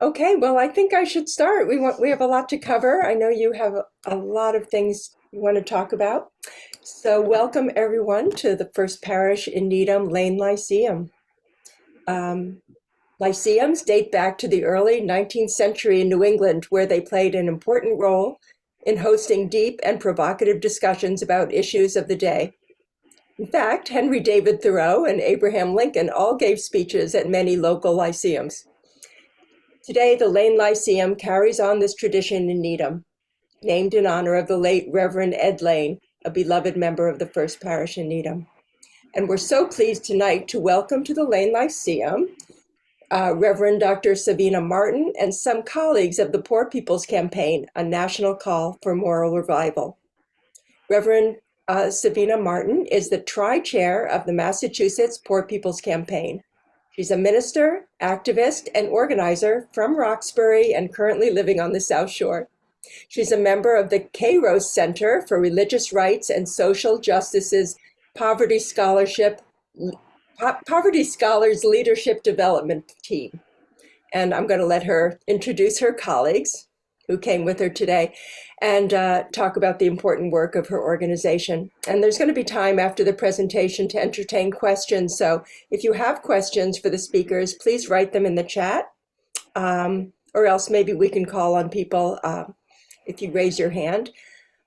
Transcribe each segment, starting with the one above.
Okay, well, I think I should start. We have a lot to cover. I know you have a lot of things you want to talk about. So welcome everyone to the First Parish in Needham Lane Lyceum. Um, Lyceums date back to the early 19th century in New England, where they played an important role in hosting deep and provocative discussions about issues of the day. In fact, Henry David Thoreau and Abraham Lincoln all gave speeches at many local lyceums. Today, the Lane Lyceum carries on this tradition in Needham, named in honor of the late Reverend Ed Lane, a beloved member of the First Parish in Needham. And we're so pleased tonight to welcome to the Lane Lyceum Reverend Dr. Savina Martin and some colleagues of the Poor People's Campaign, a national call for moral revival. Reverend Savina Martin is the TriChair of the Massachusetts Poor People's Campaign. She's a minister, activist, and organizer from Roxbury and currently living on the South Shore. She's a member of the Kairos Center for Religious Rights and Social Justice's Poverty Scholars Leadership Development Team. And I'm going to let her introduce her colleagues who came with her today and talk about the important work of her organization. And there's going to be time after the presentation to entertain questions. So if you have questions for the speakers, please write them in the chat, or else maybe we can call on people if you raise your hand.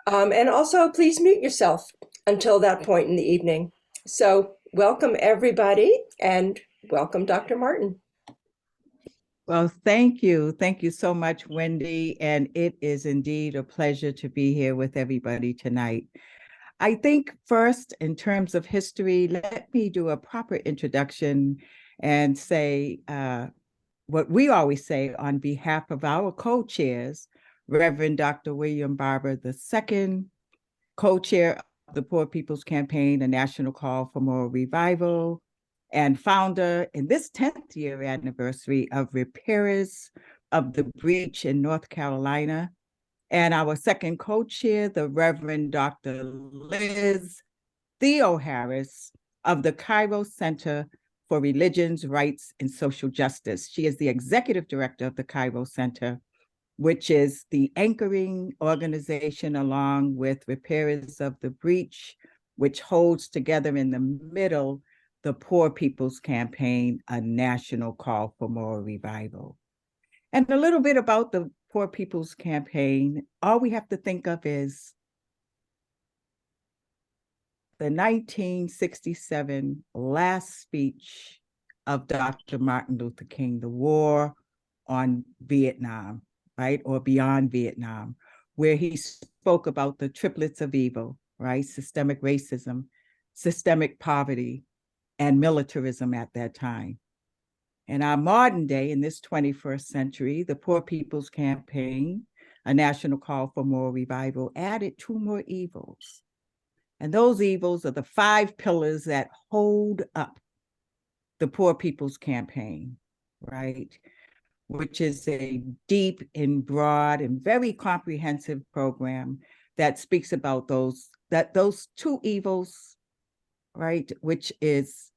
And also, please mute yourself until that point in the evening. So welcome, everybody, and welcome, Dr. Martin. Well, thank you. Thank you so much, Wendy. And it is indeed a pleasure to be here with everybody tonight. I think first, in terms of history, let me do a proper introduction and say what we always say on behalf of our co-chairs, Reverend Dr. William Barber II, co-chair of the Poor People's Campaign, a national call for moral revival, and founder in this 10th year anniversary of Repairers of the Breach in North Carolina. And our second co-chair, the Reverend Dr. Liz Theo Harris of the Kairos Center for Religions, Rights, and Social Justice. She is the executive director of the Kairos Center, which is the anchoring organization along with Repairers of the Breach, which holds together in the middle the Poor People's Campaign, a national call for moral revival. And a little bit about the Poor People's Campaign, all we have to think of is the 1967 last speech of Dr. Martin Luther King, the war on Vietnam, right, or beyond Vietnam, where he spoke about the triplets of evil, right, systemic racism, systemic poverty, and militarism at that time. In our modern day, in this 21st century, the Poor People's Campaign, a national call for moral revival, added two more evils. And those evils are the 5 pillars that hold up the Poor People's Campaign, right? Which is a deep and broad and very comprehensive program that speaks about those two evils, right? Which is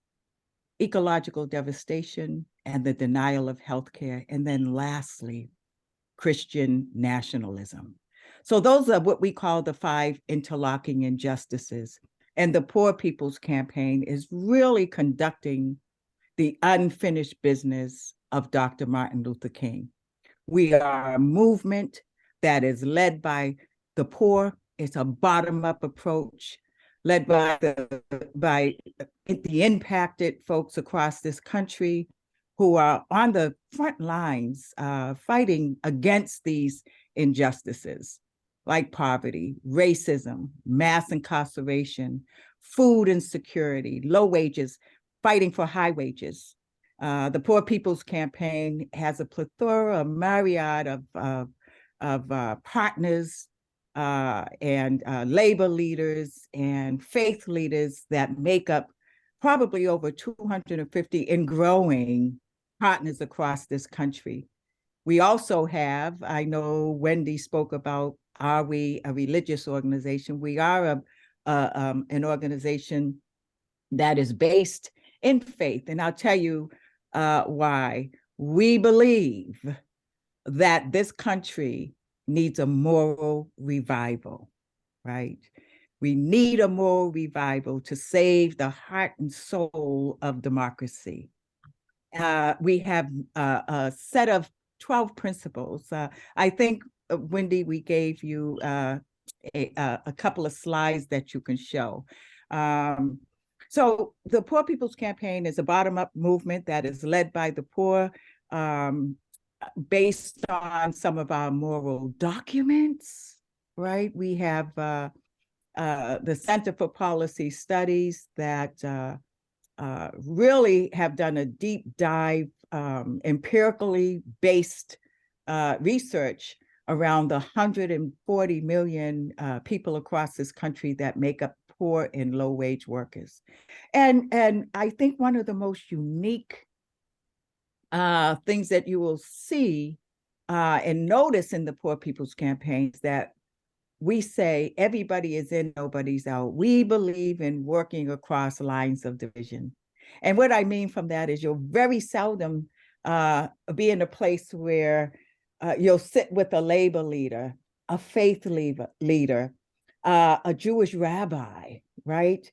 ecological devastation and the denial of healthcare. And then lastly, Christian nationalism. So those are what we call the 5 interlocking injustices. And the Poor People's Campaign is really conducting the unfinished business of Dr. Martin Luther King. We are a movement that is led by the poor. It's a bottom-up approach led by the impacted folks across this country who are on the front lines fighting against these injustices like poverty, racism, mass incarceration, food insecurity, low wages, fighting for high wages. The Poor People's Campaign has a plethora, a myriad of partners and labor leaders and faith leaders that make up probably over 250 and growing partners across this country. We also have, I know Wendy spoke about, are we a religious organization? We are an organization that is based in faith. And I'll tell you why. We believe that this country needs a moral revival, right? We need a moral revival to save the heart and soul of democracy. We have a set of 12 principles. I think, Wendy, we gave you a couple of slides that you can show. So the Poor People's Campaign is a bottom-up movement that is led by the poor, based on some of our moral documents, right? We have the Center for Policy Studies that really have done a deep dive, empirically based research around the 140 million people across this country that make up poor and low wage workers. And I think one of the most unique things that you will see and notice in the Poor People's Campaigns that we say everybody is in, nobody's out. We believe in working across lines of division. And what I mean from that is you'll very seldom be in a place where you'll sit with a labor leader, a faith leader, a Jewish rabbi, right?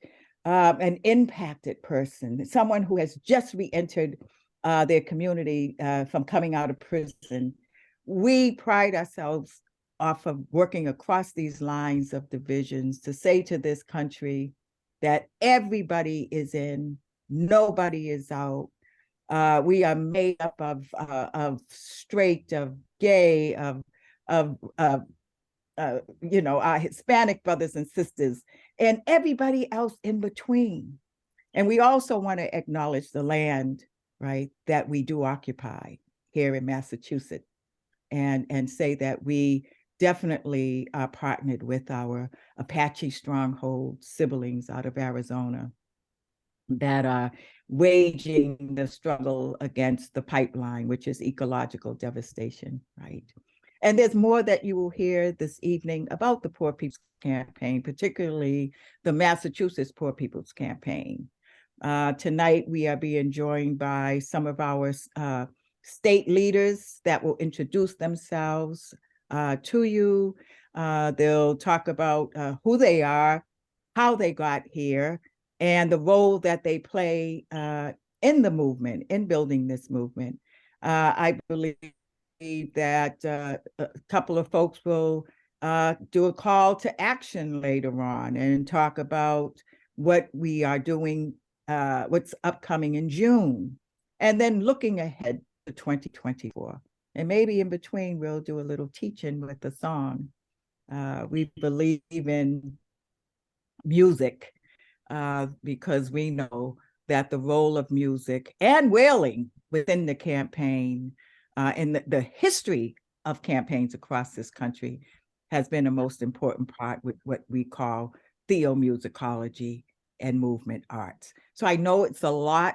An impacted person, someone who has just re-entered their community from coming out of prison. We pride ourselves off of working across these lines of divisions to say to this country that everybody is in, nobody is out. We are made up of straight, of gay, of our Hispanic brothers and sisters, and everybody else in between. And we also want to acknowledge the land, right, that we do occupy here in Massachusetts, and say that we definitely are partnered with our Apache stronghold siblings out of Arizona that are waging the struggle against the pipeline, which is ecological devastation, right? And there's more that you will hear this evening about the Poor People's Campaign, particularly the Massachusetts Poor People's Campaign. Tonight, we are being joined by some of our state leaders that will introduce themselves to you. They'll talk about who they are, how they got here, and the role that they play in the movement, in building this movement. I believe that a couple of folks will do a call to action later on and talk about what we are doing, what's upcoming in June, and then looking ahead to 2024. And maybe in between, we'll do a little teaching with a song. We believe in music because we know that the role of music and wailing within the campaign and the history of campaigns across this country has been a most important part with what we call theomusicology and movement arts. So I know it's a lot.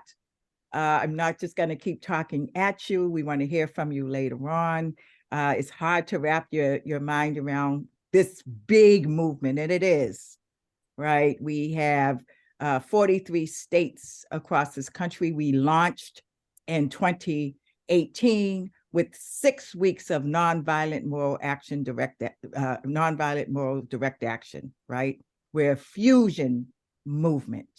I'm not just going to keep talking at you. We want to hear from you later on. It's hard to wrap your mind around this big movement, and it is, right? We have 43 states across this country. We launched in 2018 with 6 weeks of nonviolent moral direct action, right? We're a fusion movement.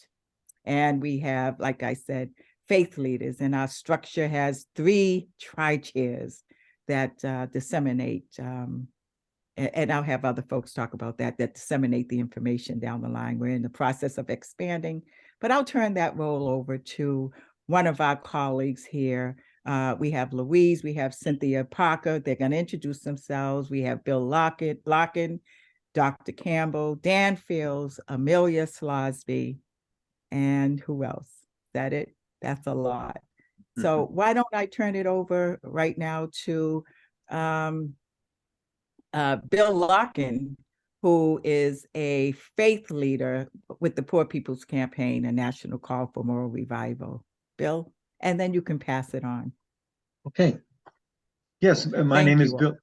And we have, like I said, faith leaders, and our structure has 3 TriChairs that disseminate, and I'll have other folks talk about that disseminate the information down the line. We're in the process of expanding, but I'll turn that role over to one of our colleagues here. We have Louise, we have Cynthia Parker. They're going to introduce themselves. We have Bill Larkin, Dr. Campbell, Dan Fields, Amelia Slawsby, and who else? Is that it? That's a lot. So why don't I turn it over right now to Bill Larkin, who is a faith leader with the Poor People's Campaign, a national call for moral revival. Bill, and then you can pass it on. Okay. Yes, my name is Bill.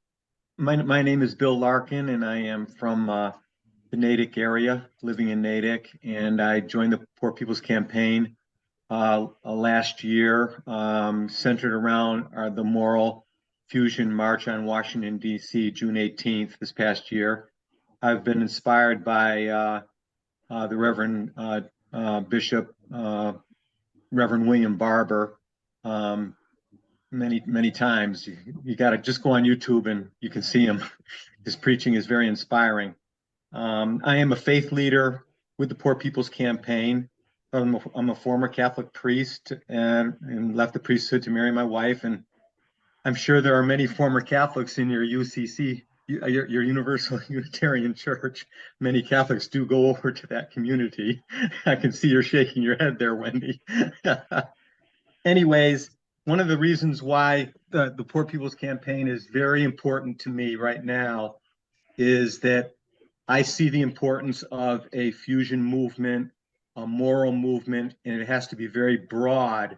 My name is Bill Larkin, and I am from the Natick area, living in Natick, and I joined the Poor People's Campaign last year, centered around the moral Fusion March on Washington, D.C., June 18th this past year. I've been inspired by the Reverend Bishop, Reverend William Barber, many times. You got to just go on YouTube and you can see him. His preaching is very inspiring. I am a faith leader with the Poor People's Campaign. I'm a former Catholic priest and left the priesthood to marry my wife. And I'm sure there are many former Catholics in your UCC, your Universal Unitarian Church. Many Catholics do go over to that community. I can see you're shaking your head there, Wendy. Anyways, one of the reasons why the Poor People's Campaign is very important to me right now is that I see the importance of a fusion movement, a moral movement, and it has to be very broad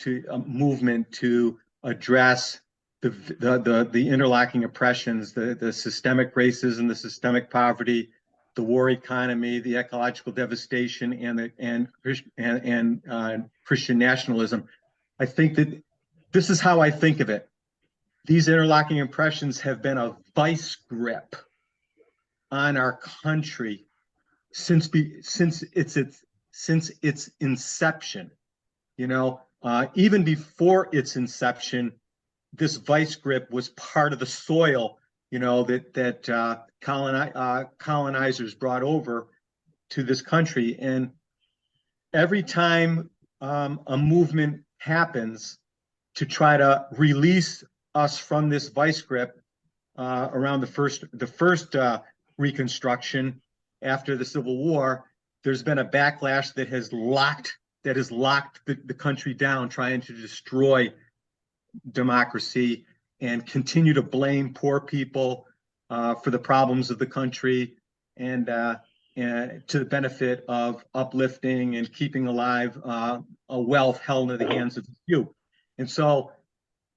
to a movement to address the interlocking oppressions, the systemic racism, the systemic poverty, the war economy, the ecological devastation, and Christian nationalism. I think that this is how I think of it. These interlocking oppressions have been a vice grip on our country since its inception. You know, even before its inception, this vice grip was part of the soil, you know, that colonizers brought over to this country. And every time a movement happens to try to release us from this vice grip, around the first Reconstruction after the Civil War, there's been a backlash that has locked the country down, trying to destroy democracy and continue to blame poor people for the problems of the country, and to the benefit of uplifting and keeping alive a wealth held in the hands of the few. And so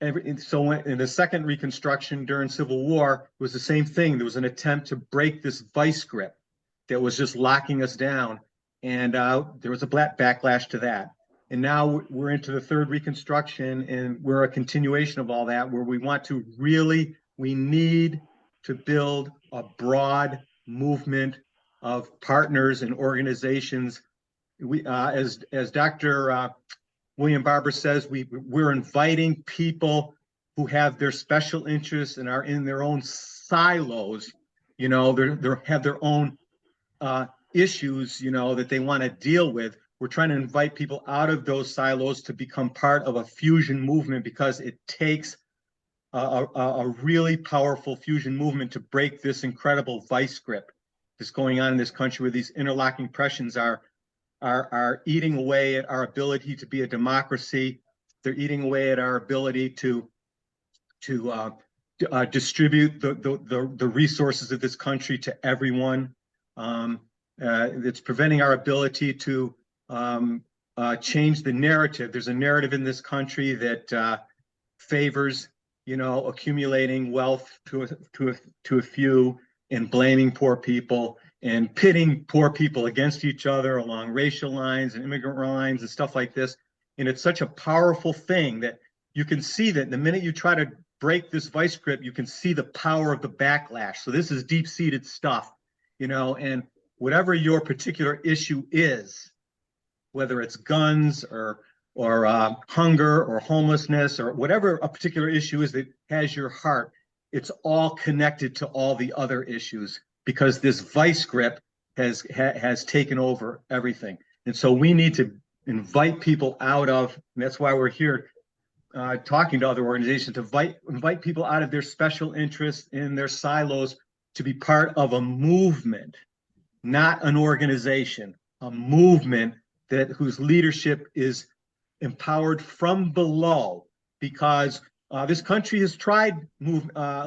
in the second Reconstruction during Civil War, it was the same thing. There was an attempt to break this vice grip that was just locking us down. And there was a backlash to that. And now we're into the third Reconstruction, and we're a continuation of all that, where we need to build a broad movement of partners and organizations. As Dr. William Barber says, we're inviting people who have their special interests and are in their own silos. You know, they have their own issues, you know, that they want to deal with. We're trying to invite people out of those silos to become part of a fusion movement, because it takes a really powerful fusion movement to break this incredible vice grip that's going on in this country, where these interlocking oppressions are eating away at our ability to be a democracy. They're eating away at our ability to distribute the resources of this country to everyone. It's preventing our ability to change the narrative. There's a narrative in this country that favors, you know, accumulating wealth to a few and blaming poor people and pitting poor people against each other along racial lines and immigrant lines and stuff like this. And it's such a powerful thing that you can see that the minute you try to break this vice grip, you can see the power of the backlash. So this is deep-seated stuff, you know, and whatever your particular issue is, whether it's guns or hunger or homelessness or whatever a particular issue is that has your heart, it's all connected to all the other issues, because this vice grip has taken over everything. And so we need to invite people out of, and that's why we're here talking to other organizations, to invite people out of their special interests in their silos to be part of a movement, not an organization, a movement whose leadership is empowered from below, because this country has tried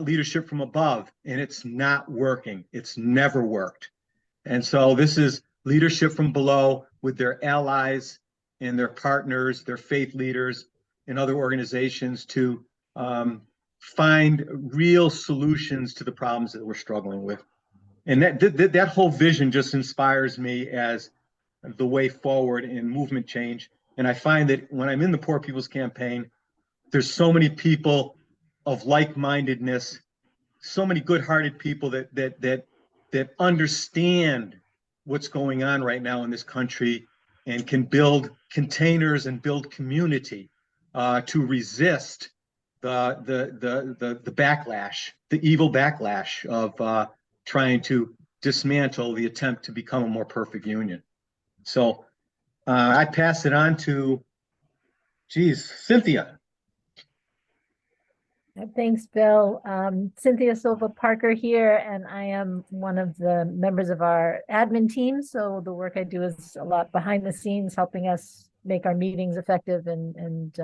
leadership from above, and it's not working. It's never worked. And so this is leadership from below with their allies and their partners, their faith leaders and other organizations, to find real solutions to the problems that we're struggling with. And that whole vision just inspires me as the way forward in movement change. And I find that when I'm in the Poor People's Campaign, there's so many people like-mindedness, so many good-hearted people that understand what's going on right now in this country and can build containers and build community to resist the backlash, the evil backlash of trying to dismantle the attempt to become a more perfect union. So I pass it on to, Cynthia. Thanks, Bill. Cynthia Silva Parker here, and I am one of the members of our admin team. So the work I do is a lot behind the scenes, helping us make our meetings effective and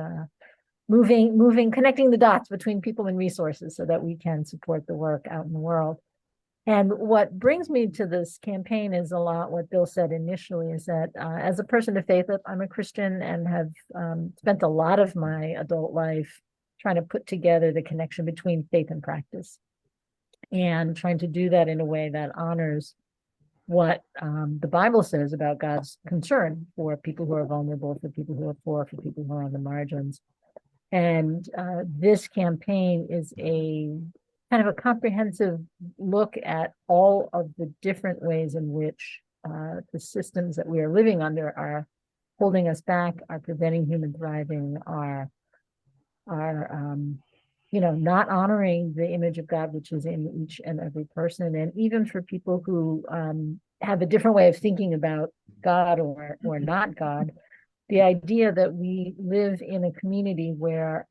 connecting the dots between people and resources so that we can support the work out in the world. And what brings me to this campaign is a lot what Bill said initially, is that as a person of faith, I'm a Christian and have spent a lot of my adult life trying to put together the connection between faith and practice, and trying to do that in a way that honors what the Bible says about God's concern for people who are vulnerable, for people who are poor, for people who are on the margins. And this campaign is a kind of a comprehensive look at all of the different ways in which the systems that we are living under are holding us back, are preventing human thriving, are not honoring the image of God, which is in each and every person. And even for people who have a different way of thinking about God or not God, the idea that we live in a community where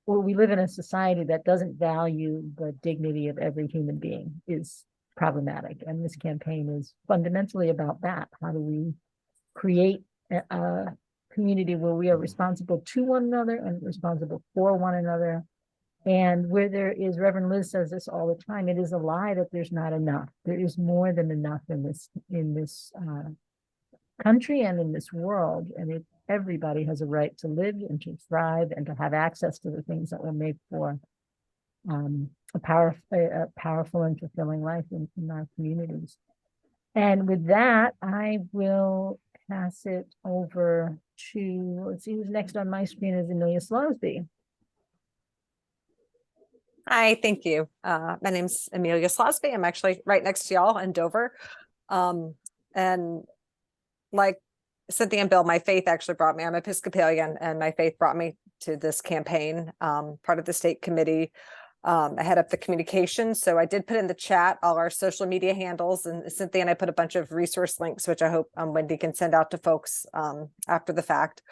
we live in a society that doesn't value the dignity of every human being is problematic. And this campaign is fundamentally about that. How do we create a community where we are responsible to one another and responsible for one another? And where there is, Reverend Liz says this all the time, it is a lie that there's not enough. There is more than enough in this country and in this world. And everybody has a right to live and to thrive and to have access to the things that will make for a powerful and fulfilling life in our communities. And with that, I will pass it over to, let's see who's next on my screen, is Amelia Slawsby. Hi, thank you. My name's Amelia Slawsby. I'm actually right next to y'all in Dover. And like Cynthia and Bill, my faith actually brought me, I'm Episcopalian, and my faith brought me to this campaign, part of the state committee. I head up the communications. So I did put in the chat all our social media handles, and Cynthia and I put a bunch of resource links, which I hope Wendy can send out to folks after the fact.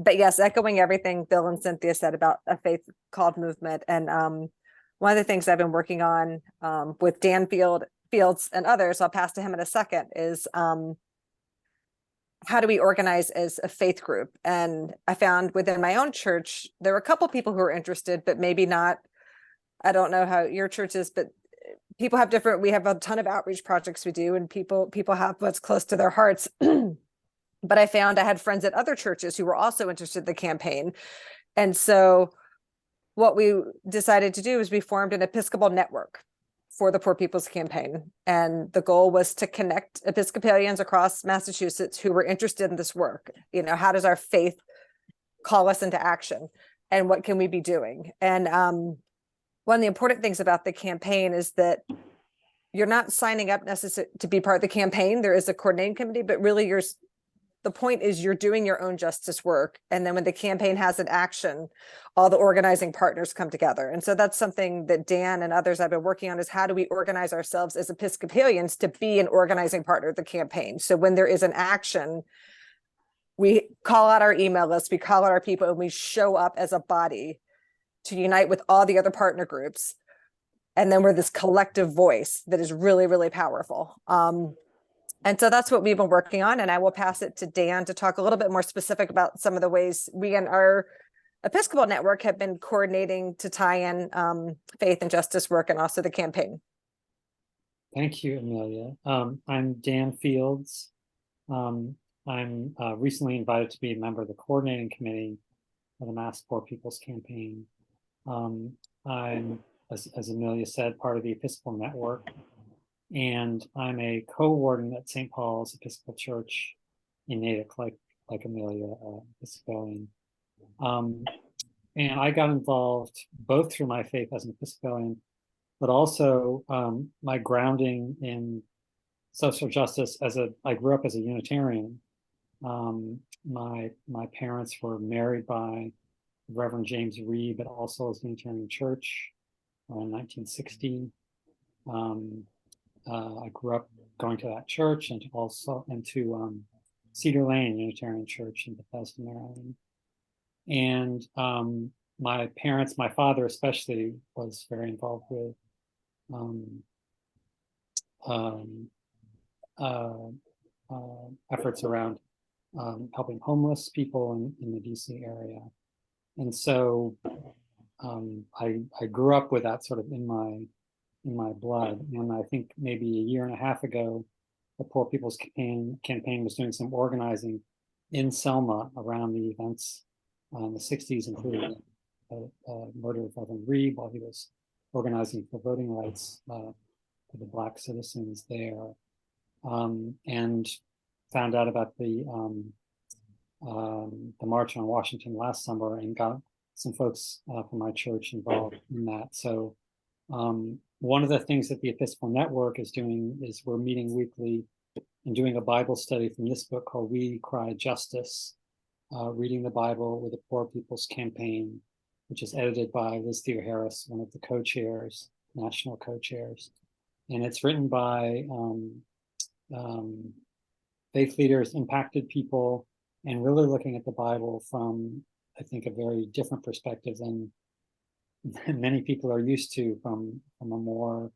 But yes, echoing everything Bill and Cynthia said about a faith called movement. And one of the things I've been working on with Dan Fields and others, I'll pass to him in a second, is how do we organize as a faith group? And I found within my own church, there were a couple people who were interested, but maybe not. I don't know how your church is, but people have different, we have a ton of outreach projects we do, and people have what's close to their hearts. But I found I had friends at other churches who were also interested in the campaign. And so what we decided to do is we formed an Episcopal network for the Poor People's Campaign. And the goal was to connect Episcopalians across Massachusetts who were interested in this work. You know, how does our faith call us into action? And what can we be doing? And one of the important things about the campaign is that you're not signing up necessarily to be part of the campaign. There is a coordinating committee, but really the point is you're doing your own justice work. And then when the campaign has an action, all the organizing partners come together. And so that's something that Dan and others have been working on, is how do we organize ourselves as Episcopalians to be an organizing partner of the campaign? So when there is an action, we call out our email list, we call out our people, and we show up as a body to unite with all the other partner groups. And then we're this collective voice that is really, really powerful. And so that's what we've been working on. And I will pass it to Dan to talk a little bit more specific about some of the ways we and our Episcopal network have been coordinating to tie in faith and justice work and also the campaign. Thank you, Amelia. I'm Dan Fields. I'm recently invited to be a member of the coordinating committee of the Mass Poor People's Campaign. I'm, as Amelia said, part of the Episcopal network. And I'm a co-warden at St. Paul's Episcopal Church in Natick, like Amelia, Episcopalian. And I got involved both through my faith as an Episcopalian, but also my grounding in social justice I grew up as a Unitarian. My parents were married by Reverend James Reed, but also as Unitarian Church in 1960. I grew up going to that church and also into Cedar Lane Unitarian Church in Bethesda, Maryland. And my parents, my father especially, was very involved with efforts around helping homeless people in the DC area. And so I grew up with that sort of in my blood. And I think maybe a year and a half ago, the Poor People's campaign was doing some organizing in Selma around the events in the 60s, including the murder of Reverend Reed while he was organizing for voting rights for the Black citizens there, and found out about the March on Washington last summer and got some folks from my church involved in that. So one of the things that the Episcopal Network is doing is we're meeting weekly and doing a Bible study from this book called We Cry Justice, Reading the Bible with the Poor People's Campaign, which is edited by Liz Theo-Harris, one of the co-chairs, national co-chairs. And it's written by faith leaders, impacted people, and really looking at the Bible from, I think, a very different perspective than many people are used to, from a more,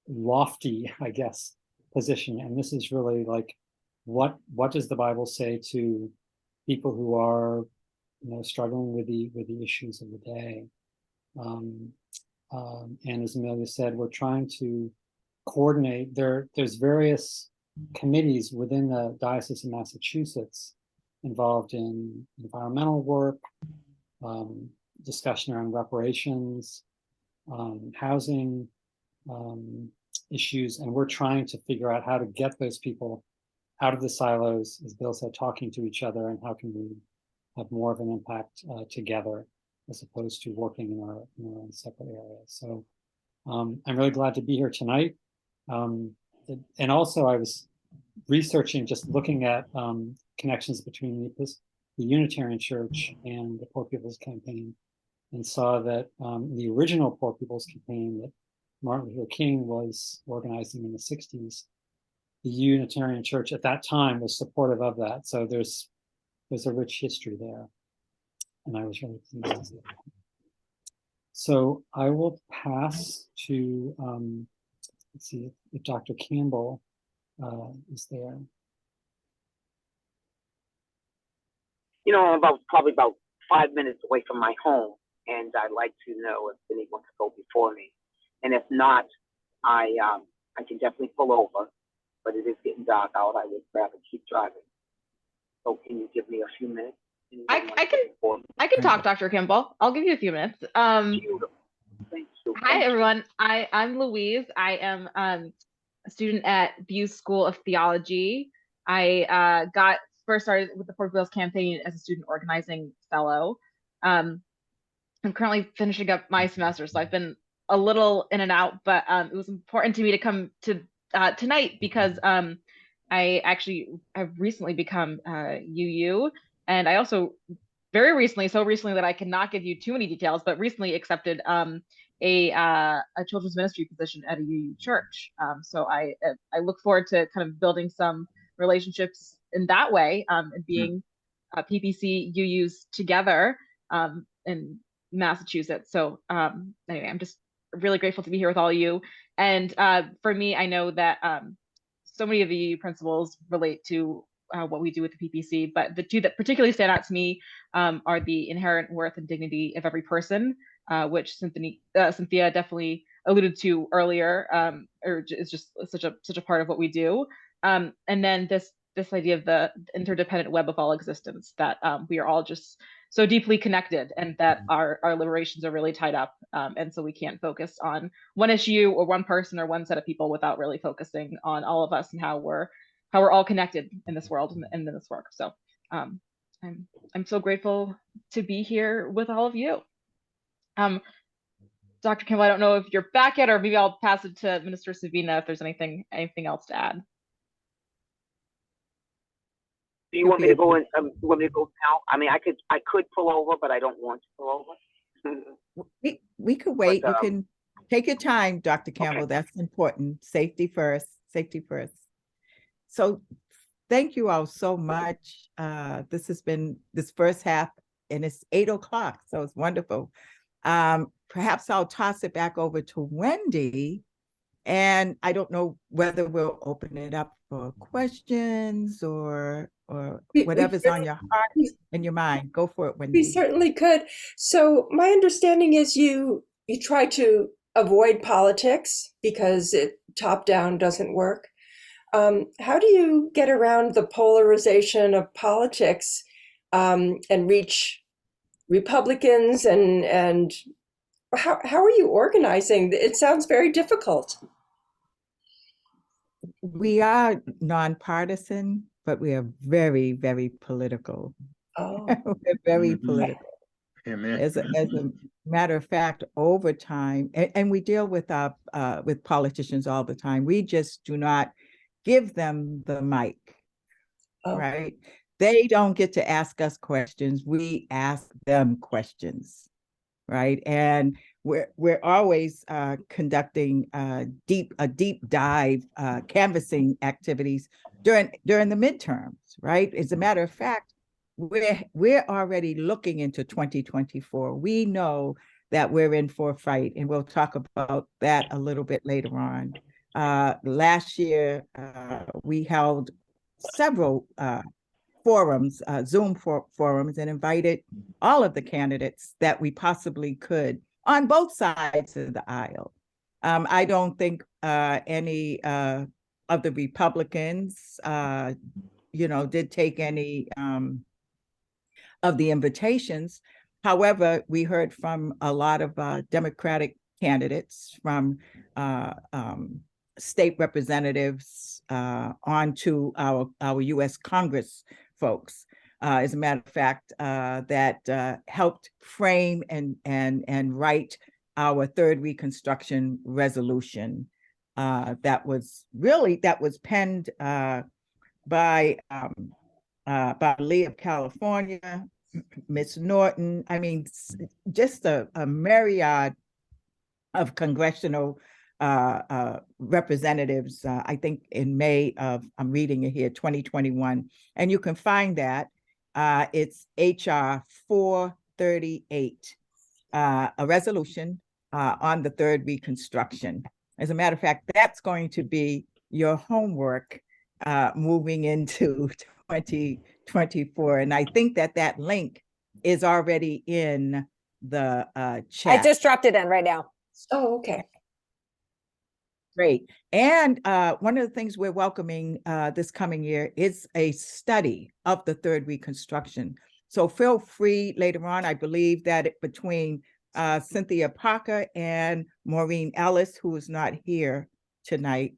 lofty, I guess, position. And this is really like, what does the Bible say to people who are, struggling with the issues of the day? And as Amelia said, we're trying to coordinate. There's various committees within the Diocese of Massachusetts involved in environmental work, discussion around reparations, housing issues, and we're trying to figure out how to get those people out of the silos, as Bill said, talking to each other, and how can we have more of an impact together as opposed to working in our own separate areas. So I'm really glad to be here tonight. And also I was researching, just looking at connections between the Unitarian Church and the Poor People's Campaign, and saw that the original Poor People's Campaign that Martin Luther King was organizing in the 60s, the Unitarian Church at that time was supportive of that. So there's a rich history there. And I was really pleased to see that. So I will pass to, let's see if Dr. Campbell is there. I'm probably about 5 minutes away from my home, and I'd like to know if anyone could go before me. And if not, I can definitely pull over, but it is getting dark out. I would rather keep driving. So can you give me a few minutes? I can talk, Dr. Kimball. I'll give you a few minutes. Thank you. Hi, everyone. I'm Louise. I am a student at Buse School of Theology. I got first started with the Poor People's Campaign as a student organizing fellow. I'm currently finishing up my semester, so I've been a little in and out, but it was important to me to come to tonight because I actually have recently become UU, and I also very recently, so recently that I cannot give you too many details, but recently accepted a children's ministry position at a UU church. So I look forward to kind of building some relationships in that way, and being PPC UUs together in Massachusetts. So anyway, I'm just really grateful to be here with all of you. And for me, I know that so many of the UU principles relate to what we do with the PPC, but the two that particularly stand out to me are the inherent worth and dignity of every person, which Cynthia definitely alluded to earlier, or is just such a part of what we do. And then this idea of the interdependent web of all existence, that we are all just so deeply connected, and that our liberations are really tied up. And so we can't focus on one issue or one person or one set of people without really focusing on all of us and how we're we're all connected in this world and in this work. So I'm so grateful to be here with all of you. Dr. Campbell, I don't know if you're back yet, or maybe I'll pass it to Minister Savina if there's anything else to add. Do you want me to go in? You want me to go now? I mean, I could pull over, but I don't want to pull over. We could wait. But, you can take your time, Dr. Campbell. Okay. That's important. Safety first. Safety first. So thank you all so much. This has been this first half, and it's 8 o'clock, so it's wonderful. Perhaps I'll toss it back over to Wendy, and I don't know whether we'll open it up for questions or whatever's on your heart and your mind. Go for it, Wendy. We certainly could. So my understanding is you try to avoid politics because top down doesn't work. How do you get around the polarization of politics and reach Republicans and how are you organizing? It sounds very difficult. We are nonpartisan, but we are very, very political. Oh. We're very political. Amen. As a matter of fact, over time, and we deal with politicians all the time. We just do not give them the mic, right? They don't get to ask us questions. We ask them questions, right? And we're always conducting deep dive canvassing activities during the midterms, right? As a matter of fact, we're already looking into 2024. We know that we're in for a fight, and we'll talk about that a little bit later on. Last year, we held several forums, Zoom forums, and invited all of the candidates that we possibly could on both sides of the aisle. I don't think any of the Republicans, did take any of the invitations. However, we heard from a lot of Democratic candidates, from state representatives on to our U.S. Congress folks. As a matter of fact, that helped frame and write our third Reconstruction resolution. That was penned by Lee of California, Miss Norton. I mean, just a myriad of congressional representatives, I think in May of, I'm reading it here, 2021. And you can find that. It's HR 438, a resolution on the third Reconstruction. As a matter of fact, that's going to be your homework moving into 2024. And I think that link is already in the chat. I just dropped it in right now. Oh, okay. Great. And one of the things we're welcoming this coming year is a study of the third Reconstruction. So feel free later on, I believe that between Cynthia Parker and Maureen Ellis, who is not here tonight,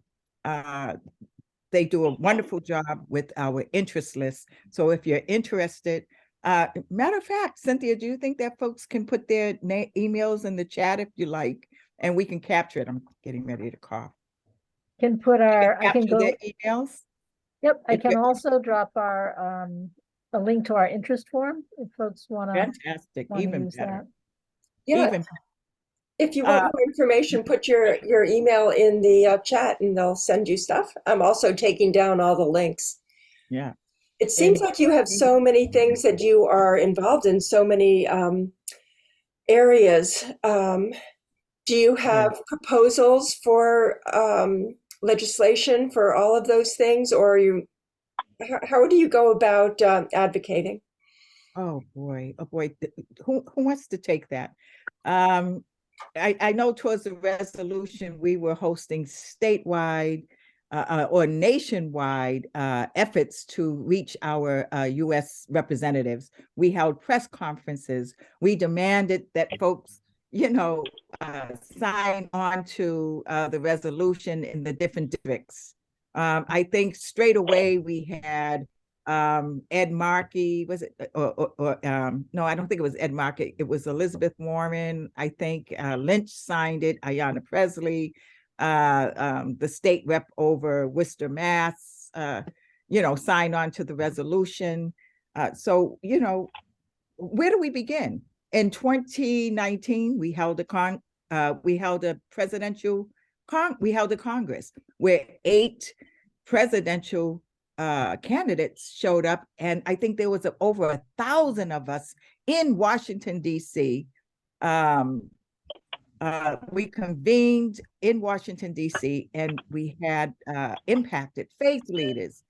they do a wonderful job with our interest list. So if you're interested, matter of fact, Cynthia, do you think that folks can put their emails in the chat if you like, and we can capture it? I'm getting ready to cough. Can put I can go their emails. Yep, I can also drop our a link to our interest form if folks want to. Fantastic, even better. Yeah. Even if you want more information, put your email in the chat and they'll send you stuff. I'm also taking down all the links. Yeah. It seems like you have so many things that you are involved in, so many areas. Do you have proposals for legislation for all of those things, or how do you go about advocating? Oh boy, who wants to take that? I know towards the resolution, we were hosting statewide or nationwide efforts to reach our U.S. representatives. We held press conferences. We demanded that folks, sign on to the resolution in the different districts I think straight away we had Ed Markey, was it, no, I don't think it was Ed Markey. It was Elizabeth Warren. I think Lynch signed it, Ayanna Presley, the state rep over Worcester, Mass, signed on to the resolution. So, where do we begin? In 2019, we held a Congress where 8 presidential candidates showed up, and I think there was over 1,000 of us in Washington, D.C. We convened in Washington, D.C., and we had impacted faith leaders,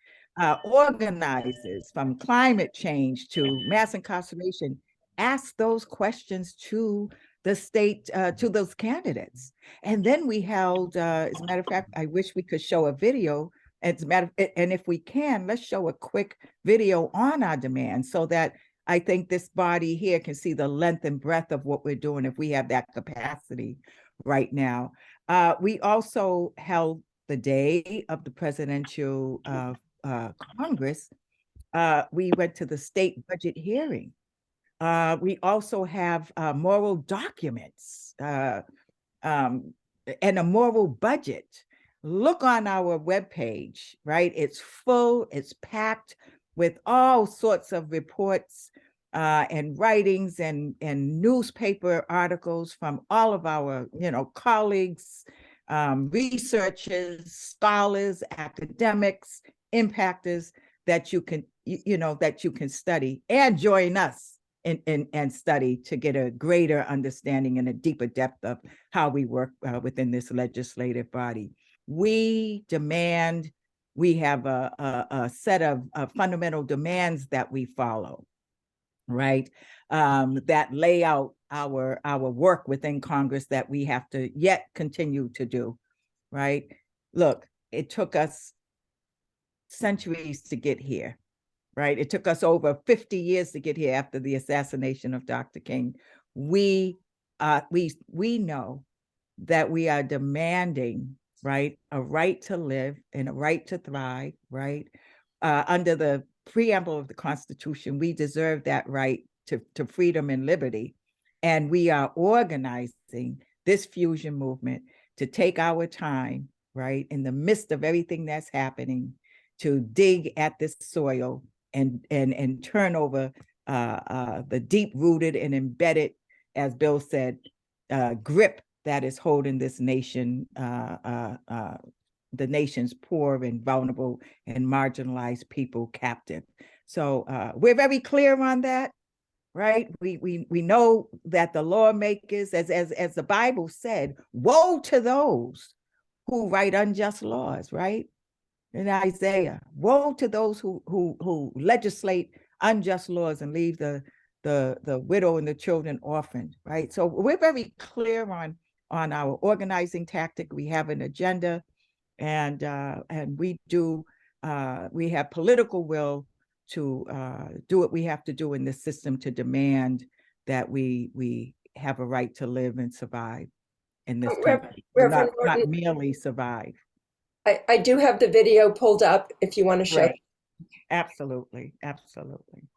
organizers, from climate change to mass incarceration, ask those questions to the state, to those candidates. And then we held, as a matter of fact, I wish we could show a video. And if we can, let's show a quick video on our demands so that I think this body here can see the length and breadth of what we're doing if we have that capacity right now. We also held the day of the presidential Congress. We went to the state budget hearing. We also have moral documents and a moral budget. Look on our webpage, right? It's full, it's packed with all sorts of reports and writings and newspaper articles from all of our, colleagues, researchers, scholars, academics, impactors that you can study and join us and study to get a greater understanding and a deeper depth of how we work within this legislative body. We have a set of fundamental demands that we follow, right? That lay out our work within Congress that we have to yet continue to do, right? Look, it took us centuries to get here, right? It took us over 50 years to get here after the assassination of Dr. King. We know that we are demanding, right, a right to live and a right to thrive, right? Under the preamble of the Constitution, we deserve that right to freedom and liberty. And we are organizing this fusion movement to take our time, right, in the midst of everything that's happening, to dig at this soil and turn over the deep-rooted and embedded, as Bill said, grip that is holding this nation, the nation's poor and vulnerable and marginalized people captive. So we're very clear on that, right? We know that the lawmakers, as the Bible said, woe to those who write unjust laws, right? In Isaiah, woe to those who legislate unjust laws and leave the widow and the children orphaned, right? So we're very clear on our organizing tactic. We have an agenda, and we have political will to do what we have to do in this system to demand that we have a right to live and survive in this country, not merely survive. I do have the video pulled up if you want to show. Right. Absolutely, absolutely.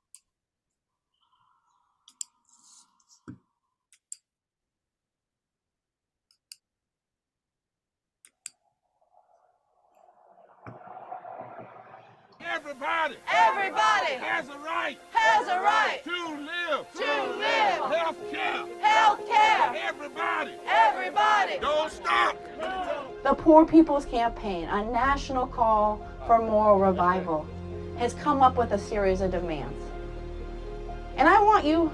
Everybody has a right to live, health care, everybody, don't stop. The Poor People's Campaign, a national call for moral revival, has come up with a series of demands. And I want you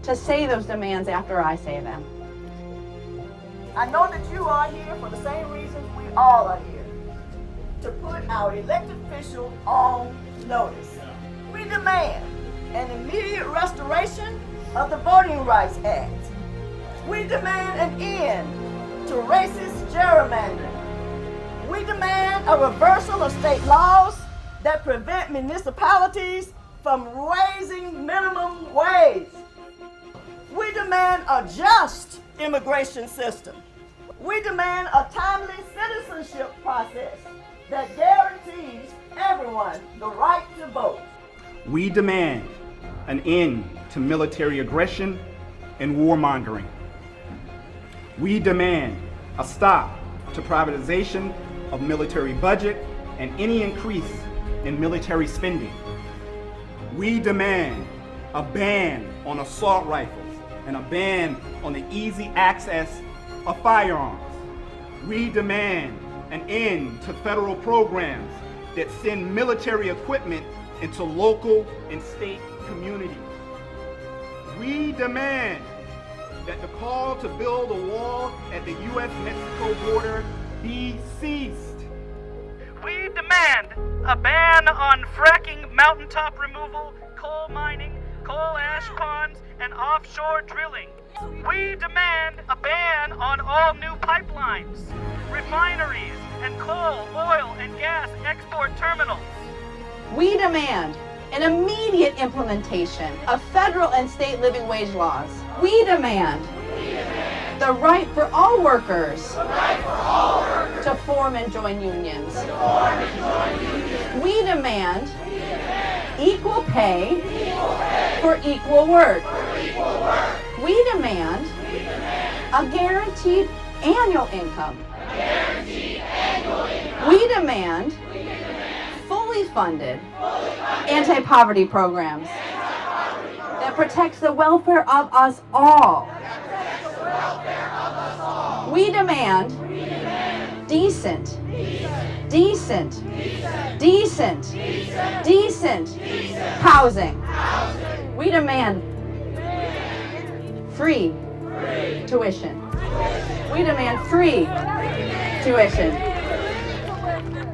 to say those demands after I say them. I know that you are here for the same reasons we all are here, to put our elected officials on notice. We demand an immediate restoration of the Voting Rights Act. We demand an end to racist gerrymandering. We demand a reversal of state laws that prevent municipalities from raising minimum wage. We demand a just immigration system. We demand a timely citizenship process that guarantees everyone the right to vote. We demand an end to military aggression and warmongering. We demand a stop to privatization of military budget and any increase in military spending. We demand a ban on assault rifles and a ban on the easy access of firearms. We demand an end to federal programs that send military equipment into local and state communities. We demand that the call to build a wall at the U.S.-Mexico border be ceased. We demand a ban on fracking, mountaintop removal, coal mining, coal ash ponds, and offshore drilling. We demand a ban on all new pipelines, refineries, and coal, oil, and gas export terminals. We demand an immediate implementation of federal and state living wage laws. We demand the right for all workers to form and join unions. We demand equal pay for equal work. We demand a guaranteed annual income. We demand fully funded anti-poverty programs that protects the welfare of us all. We demand decent housing. We demand free tuition. We demand free tuition.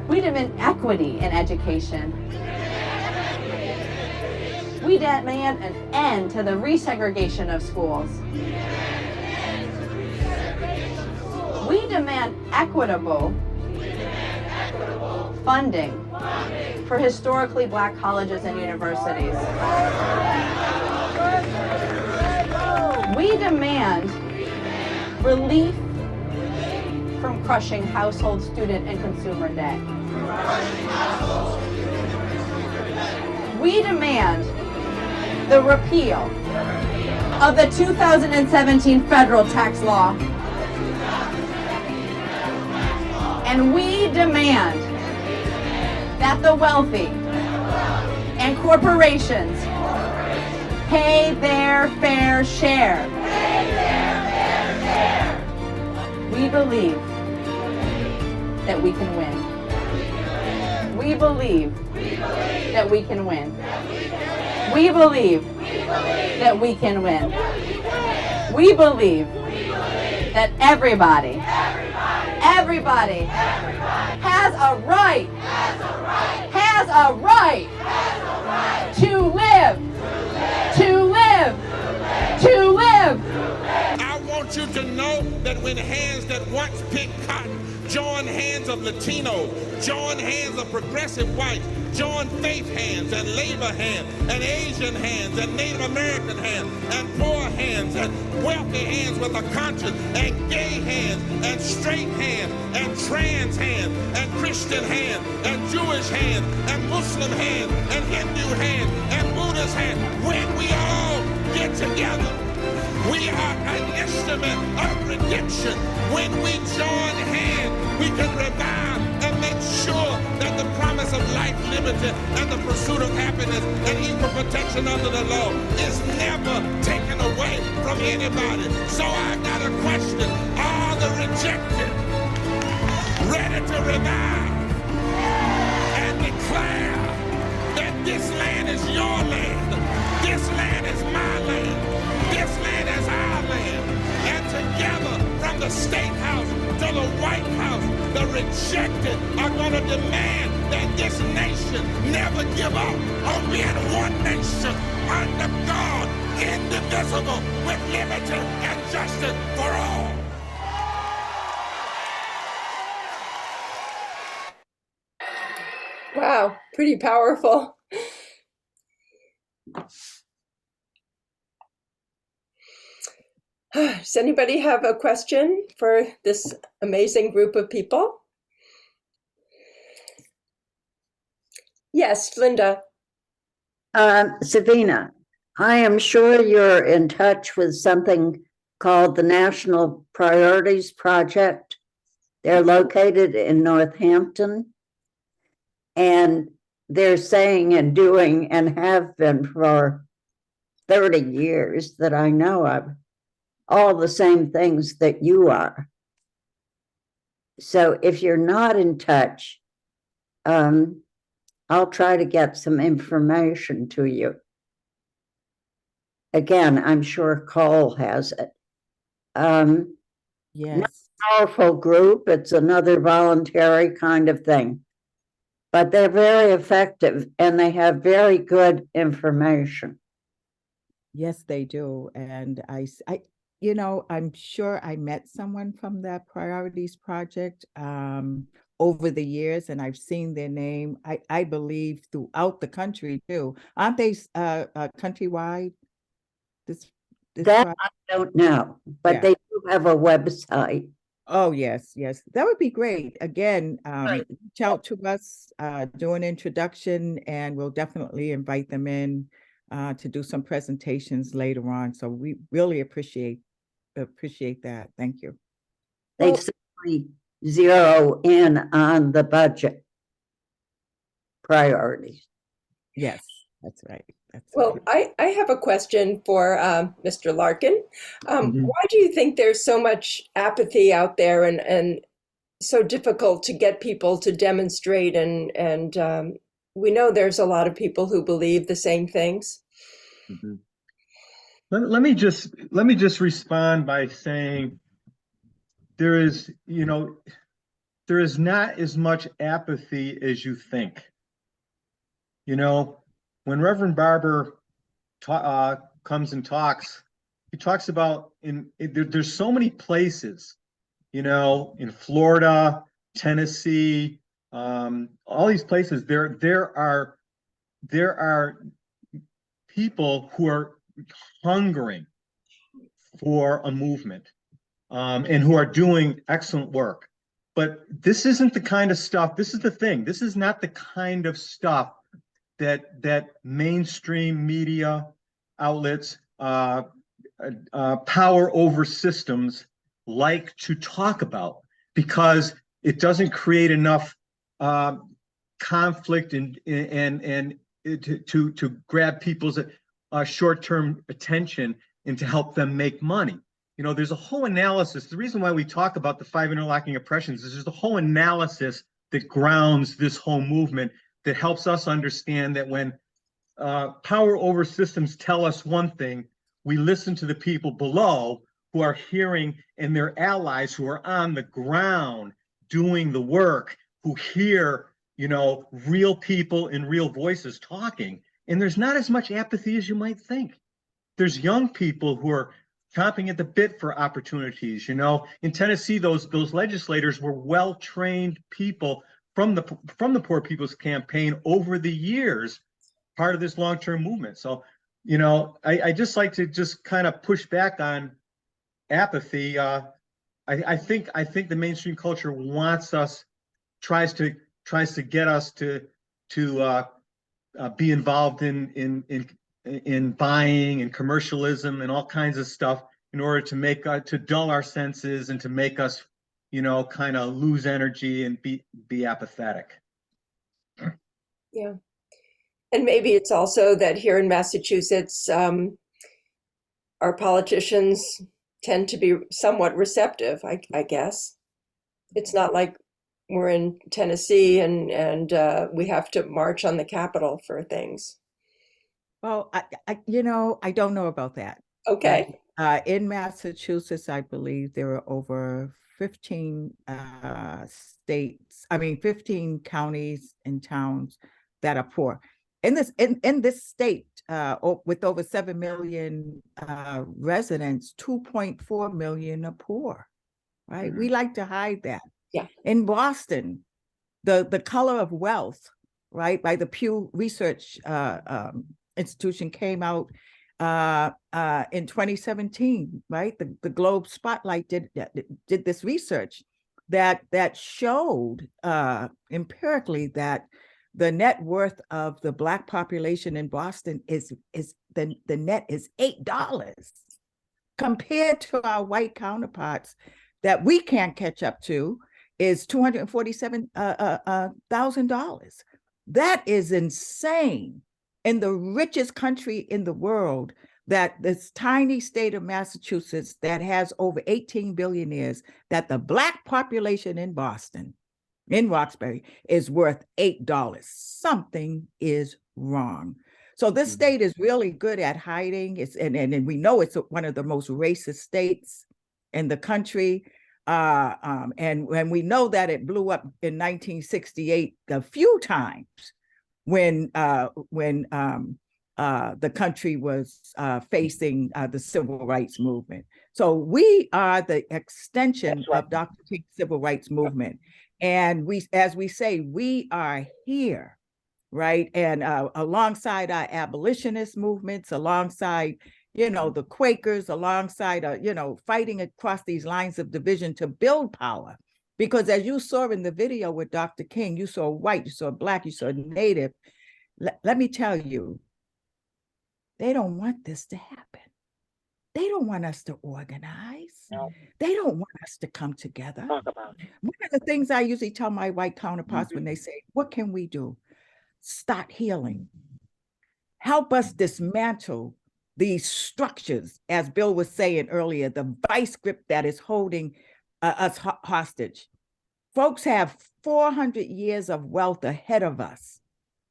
We demand equity in education. We demand an end to the resegregation of schools. We demand equitable funding for historically black colleges and universities. We demand relief from crushing household, student, and consumer debt. We demand the repeal of the 2017 federal tax law. And we demand that the wealthy and corporations pay their fair share. We believe that we can win. We believe that we can win. We believe that we can win. We believe that everybody has a right to live. I want you to know that when hands that once picked cotton join hands of Latinos, join hands of progressive whites, join faith hands and labor hands and Asian hands and Native American hands and poor hands and wealthy hands with a conscience and gay hands and straight hands and trans hands and Christian hands and Jewish hands and Muslim hands and Hindu hands and Buddhist hands. When we all get together, we are an instrument of redemption. When we join hands, we can revive and make sure that the promise of life, liberty, and the pursuit of happiness and equal protection under the law is never taken away from anybody. So I got a question. Are the rejected ready to revive and declare that this land is your land, this land is my land, this land is our land, and together from the State House to the White House, the rejected are going to demand that this nation never give up on being one nation under God, indivisible, with liberty and justice for all. Wow, pretty powerful. Does anybody have a question for this amazing group of people? Yes, Linda. Savina, I am sure you're in touch with something called the National Priorities Project. They're located in Northampton, and they're saying and doing and have been for 30 years that I know of, all the same things that you are. So if you're not in touch, I'll try to get some information to you. Again, I'm sure Cole has it. Yes. Not a powerful group. It's another voluntary kind of thing. But they're very effective and they have very good information. Yes, they do. And you know, I'm sure I met someone from that Priorities Project over the years, and I've seen their name, I believe, throughout the country too. Aren't they countrywide? That I don't know, but Yeah. they do have a website. Oh, yes, yes. That would be great. Again, reach out to us, do an introduction, and we'll definitely invite them in to do some presentations later on. So we really appreciate that. Thank you. They simply zero in on the budget priorities. Yes, that's right. Well, I have a question for Mr. Larkin. Why do you think there's so much apathy out there and so difficult to get people to demonstrate? And we know there's a lot of people who believe the same things. Mm-hmm. Let me just respond by saying there is not as much apathy as you think. You know, when Reverend Barber comes and talks, he talks about there's so many places, you know, in Florida, Tennessee, all these places. There are people who are hungering for a movement, and who are doing excellent work. But this isn't the kind of stuff. This is the thing. This is not the kind of stuff that mainstream media outlets, power over systems like to talk about, because it doesn't create enough conflict and to grab people's short-term attention and to help them make money. You know, there's a whole analysis. The reason why we talk about the 5 interlocking oppressions is there's a whole analysis that grounds this whole movement, that helps us understand that when power over systems tell us one thing, we listen to the people below who are hearing, and their allies who are on the ground doing the work, who hear, you know, real people and real voices talking. And there's not as much apathy as you might think. There's young people who are chomping at the bit for opportunities. You know, in Tennessee, those legislators were well-trained people from the Poor People's Campaign over the years, part of this long-term movement. So, you know, I just like to just kind of push back on apathy. I think the mainstream culture wants us, tries to get us to be involved in buying and commercialism and all kinds of stuff in order to make to dull our senses and to make us, you know, kind of lose energy and be apathetic. Yeah. And maybe it's also that here in Massachusetts, our politicians tend to be somewhat receptive, I guess. It's not like we're in Tennessee and we have to march on the Capitol for things. Well, you know, I don't know about that. Okay. In Massachusetts, I believe there are over 15 15 counties and towns that are poor. In this state, with over 7 million residents, 2.4 million are poor, right? We like to hide that. Yeah. In Boston, the color of wealth, right, by the Pew Research Institution came out in 2017, right? The Globe Spotlight did this research that showed empirically that The net worth of the Black population in Boston is the net is $8 compared to our white counterparts that we can't catch up to is $247,000. That is insane. In the richest country in the world, that this tiny state of Massachusetts that has over 18 billionaires, that the Black population in Boston, in Roxbury, is worth $8. Something is wrong. So this state is really good at hiding. And we know it's one of the most racist states in the country. And we know that it blew up in 1968 a few times when the country was facing the civil rights movement. So we are the extension of Dr. King's civil rights movement. And we, as we say, we are here, right? And alongside our abolitionist movements, alongside, the Quakers, alongside, fighting across these lines of division to build power. Because as you saw in the video with Dr. King, you saw white, you saw Black, you saw Native. Let me tell you, they don't want this to happen. They don't want us to organize. No. They don't want us to come together. One of the things I usually tell my white counterparts when they say, what can we do? Start healing. Help us dismantle these structures, as Bill was saying earlier, the vice grip that is holding us hostage. Folks have 400 years of wealth ahead of us.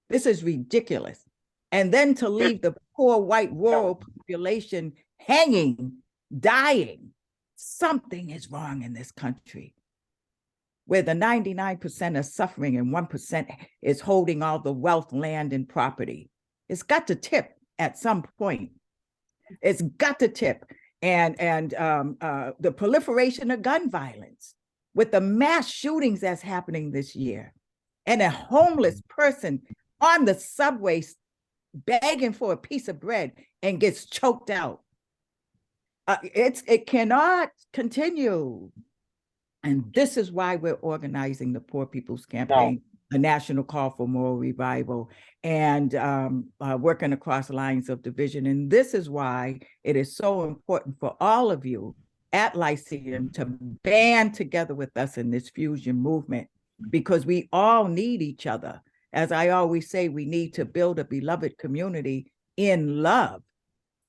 This is ridiculous. And then to leave the poor white rural population hanging, dying. Something is wrong in this country, where the 99% are suffering and 1% is holding all the wealth, land, and property. It's got to tip at some point. It's got to tip. And the proliferation of gun violence with the mass shootings that's happening this year, and a homeless person on the subway begging for a piece of bread and gets choked out. It cannot continue. And this is why we're organizing the Poor People's Campaign, a national call for moral revival, and working across lines of division. And this is why it is so important for all of you at Lyceum to band together with us in this fusion movement, because we all need each other. As I always say, we need to build a beloved community in love.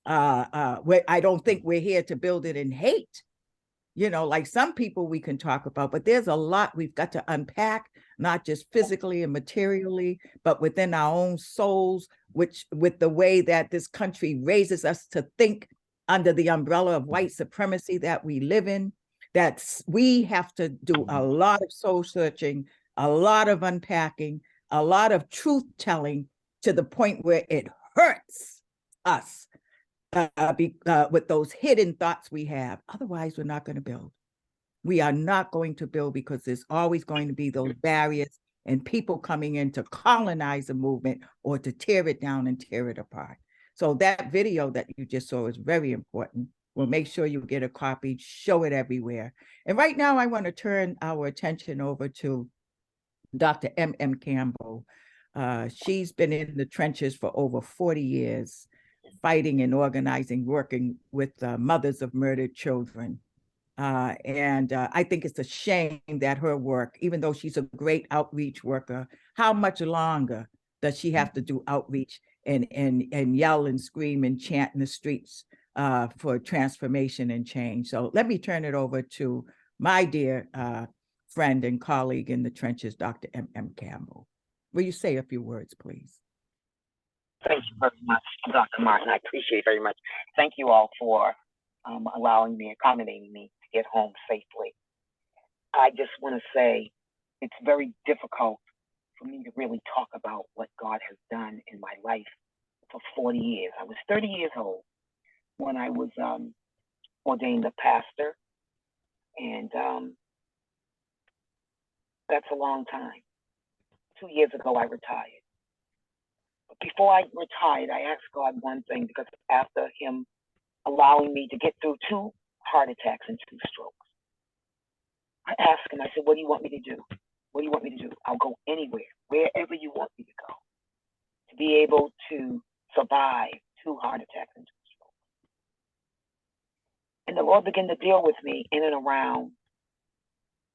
I don't think we're here to build it in hate. Like some people we can talk about, but there's a lot we've got to unpack, not just physically and materially, but within our own souls, which with the way that this country raises us to think under the umbrella of white supremacy that we live in, that we have to do a lot of soul searching, a lot of unpacking, a lot of truth telling, to the point where it hurts us with those hidden thoughts we have. Otherwise, we're not going to build. We are not going to build, because there's always going to be those barriers and people coming in to colonize a movement or to tear it down and tear it apart. So that video that you just saw is very important. We'll make sure you get a copy, show it everywhere. And right now, I want to turn our attention over to Dr. M.M. Campbell. She's been in the trenches for over 40 years, fighting and organizing, working with mothers of murdered children. And I think it's a shame that her work, even though she's a great outreach worker, how much longer does she have to do outreach and yell and scream and chant in the streets for transformation and change? So let me turn it over to my dear friend and colleague in the trenches, Dr. M.M. Campbell. Will you say a few words, please? Thank you very much, Dr. Martin. I appreciate it very much. Thank you all for accommodating me to get home safely. I just want to say it's very difficult for me to really talk about what God has done in my life for 40 years. I was 30 years old when I was ordained a pastor, and that's a long time. 2 years ago, I retired. Before I retired, I asked God one thing, because after him allowing me to get through 2 heart attacks and 2 strokes, I asked him, I said, what do you want me to do? What do you want me to do? I'll go anywhere, wherever you want me to go, to be able to survive 2 heart attacks and 2 strokes. And the Lord began to deal with me in and around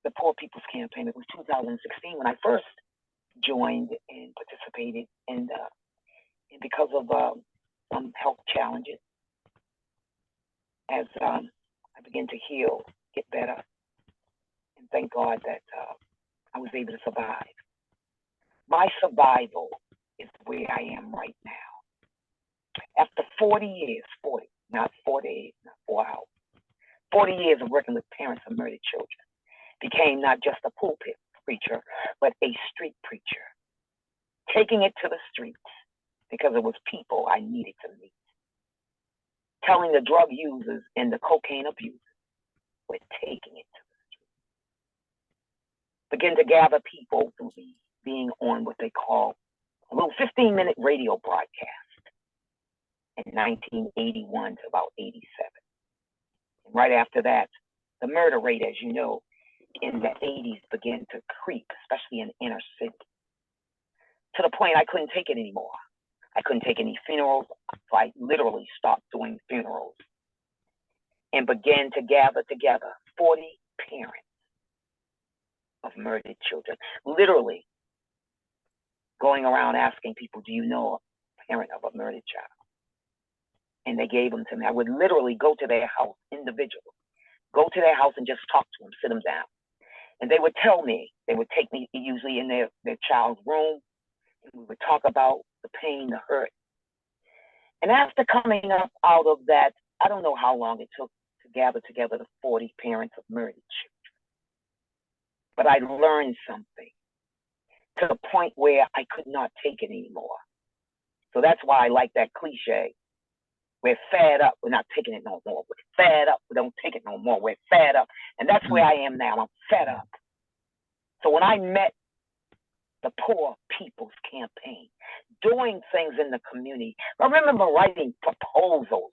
the Poor People's Campaign. It was 2016 when I first joined and participated, and because of some health challenges, as I began to heal, get better, and thank God that I was able to survive. My survival is where I am right now. After 40 years, 40, not 48, not 4 hours, 40 years of working with parents of murdered children, became not just a pulpit preacher, but a street preacher, taking it to the streets because it was people I needed to meet. Telling the drug users and the cocaine abusers, we're taking it to the streets. Begin to gather people through being on what they call a little 15-minute radio broadcast in 1981 to about 87. And right after that, the murder rate, as you know, in the 80s began to creep, especially in inner city, to the point I couldn't take it anymore. I couldn't take any funerals, so I literally stopped doing funerals and began to gather together 40 parents of murdered children, literally going around asking people, do you know a parent of a murdered child? And they gave them to me. I would literally go to their house individually, go to their house and just talk to them, sit them down. And they would tell me, they would take me usually in their child's room, and we would talk about the pain, the hurt. And after coming up out of that, I don't know how long it took to gather together the 40 parents of murdered children. But I learned something to the point where I could not take it anymore. So that's why I like that cliche. We're fed up. We're not taking it no more. We're fed up. We don't take it no more. We're fed up. And that's where I am now. I'm fed up. So when I met the Poor People's Campaign, doing things in the community, I remember writing proposals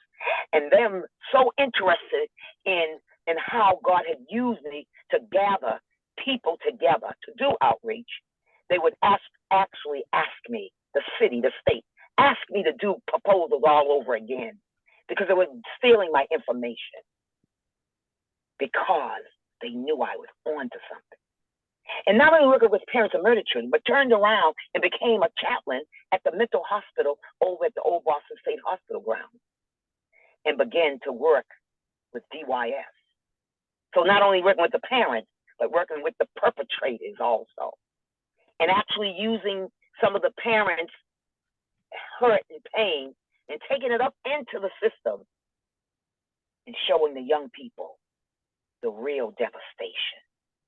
and them so interested in how God had used me to gather people together to do outreach. They would actually ask me, the city, the state, ask me to do proposals all over again because they were stealing my information because they knew I was onto something. And not only working with parents of murdered children, but turned around and became a chaplain at the mental hospital over at the old Boston State Hospital grounds and began to work with DYS. So not only working with the parents, but working with the perpetrators also. And actually using some of the parents' hurt and pain and taking it up into the system and showing the young people the real devastation.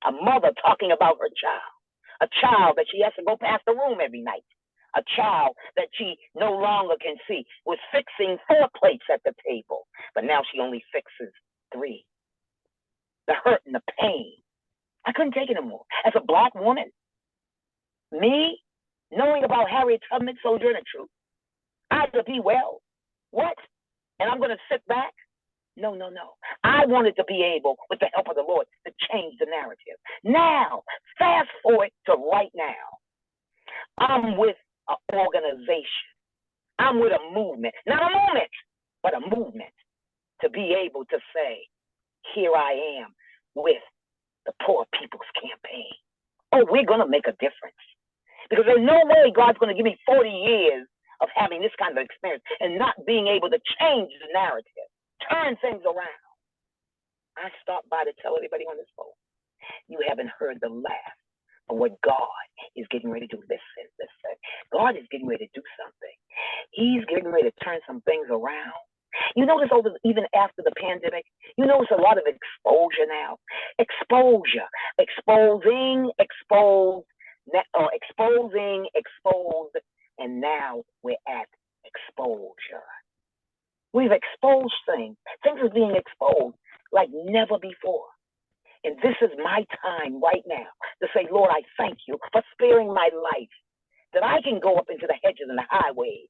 A mother talking about her child, a child that she has to go past the room every night, a child that she no longer can see, was fixing 4 plates at the table, but now she only fixes 3. The hurt and the pain. I couldn't take it anymore. As a Black woman, me knowing about Harriet Tubman's Sojourner Truth, I could be well. What? And I'm going to sit back? No. I wanted to be able, with the help of the Lord, to change the narrative. Now, fast forward to right now. I'm with an organization. I'm with a movement. Not a moment, but a movement to be able to say, here I am with the Poor People's Campaign. Oh, we're going to make a difference. Because there's no way God's going to give me 40 years of having this kind of experience and not being able to change the narrative, turn things around. I stopped by to tell everybody on this phone, you haven't heard the last of what God is getting ready to do. Listen. God is getting ready to do something. He's getting ready to turn some things around. You notice even after the pandemic, you notice a lot of exposure now. Exposure. Exposing, exposed, exposing, exposed, and now we're at exposure. We've exposed things. Things are being exposed like never before. And this is my time right now to say, Lord, I thank you for sparing my life, that I can go up into the hedges and the highways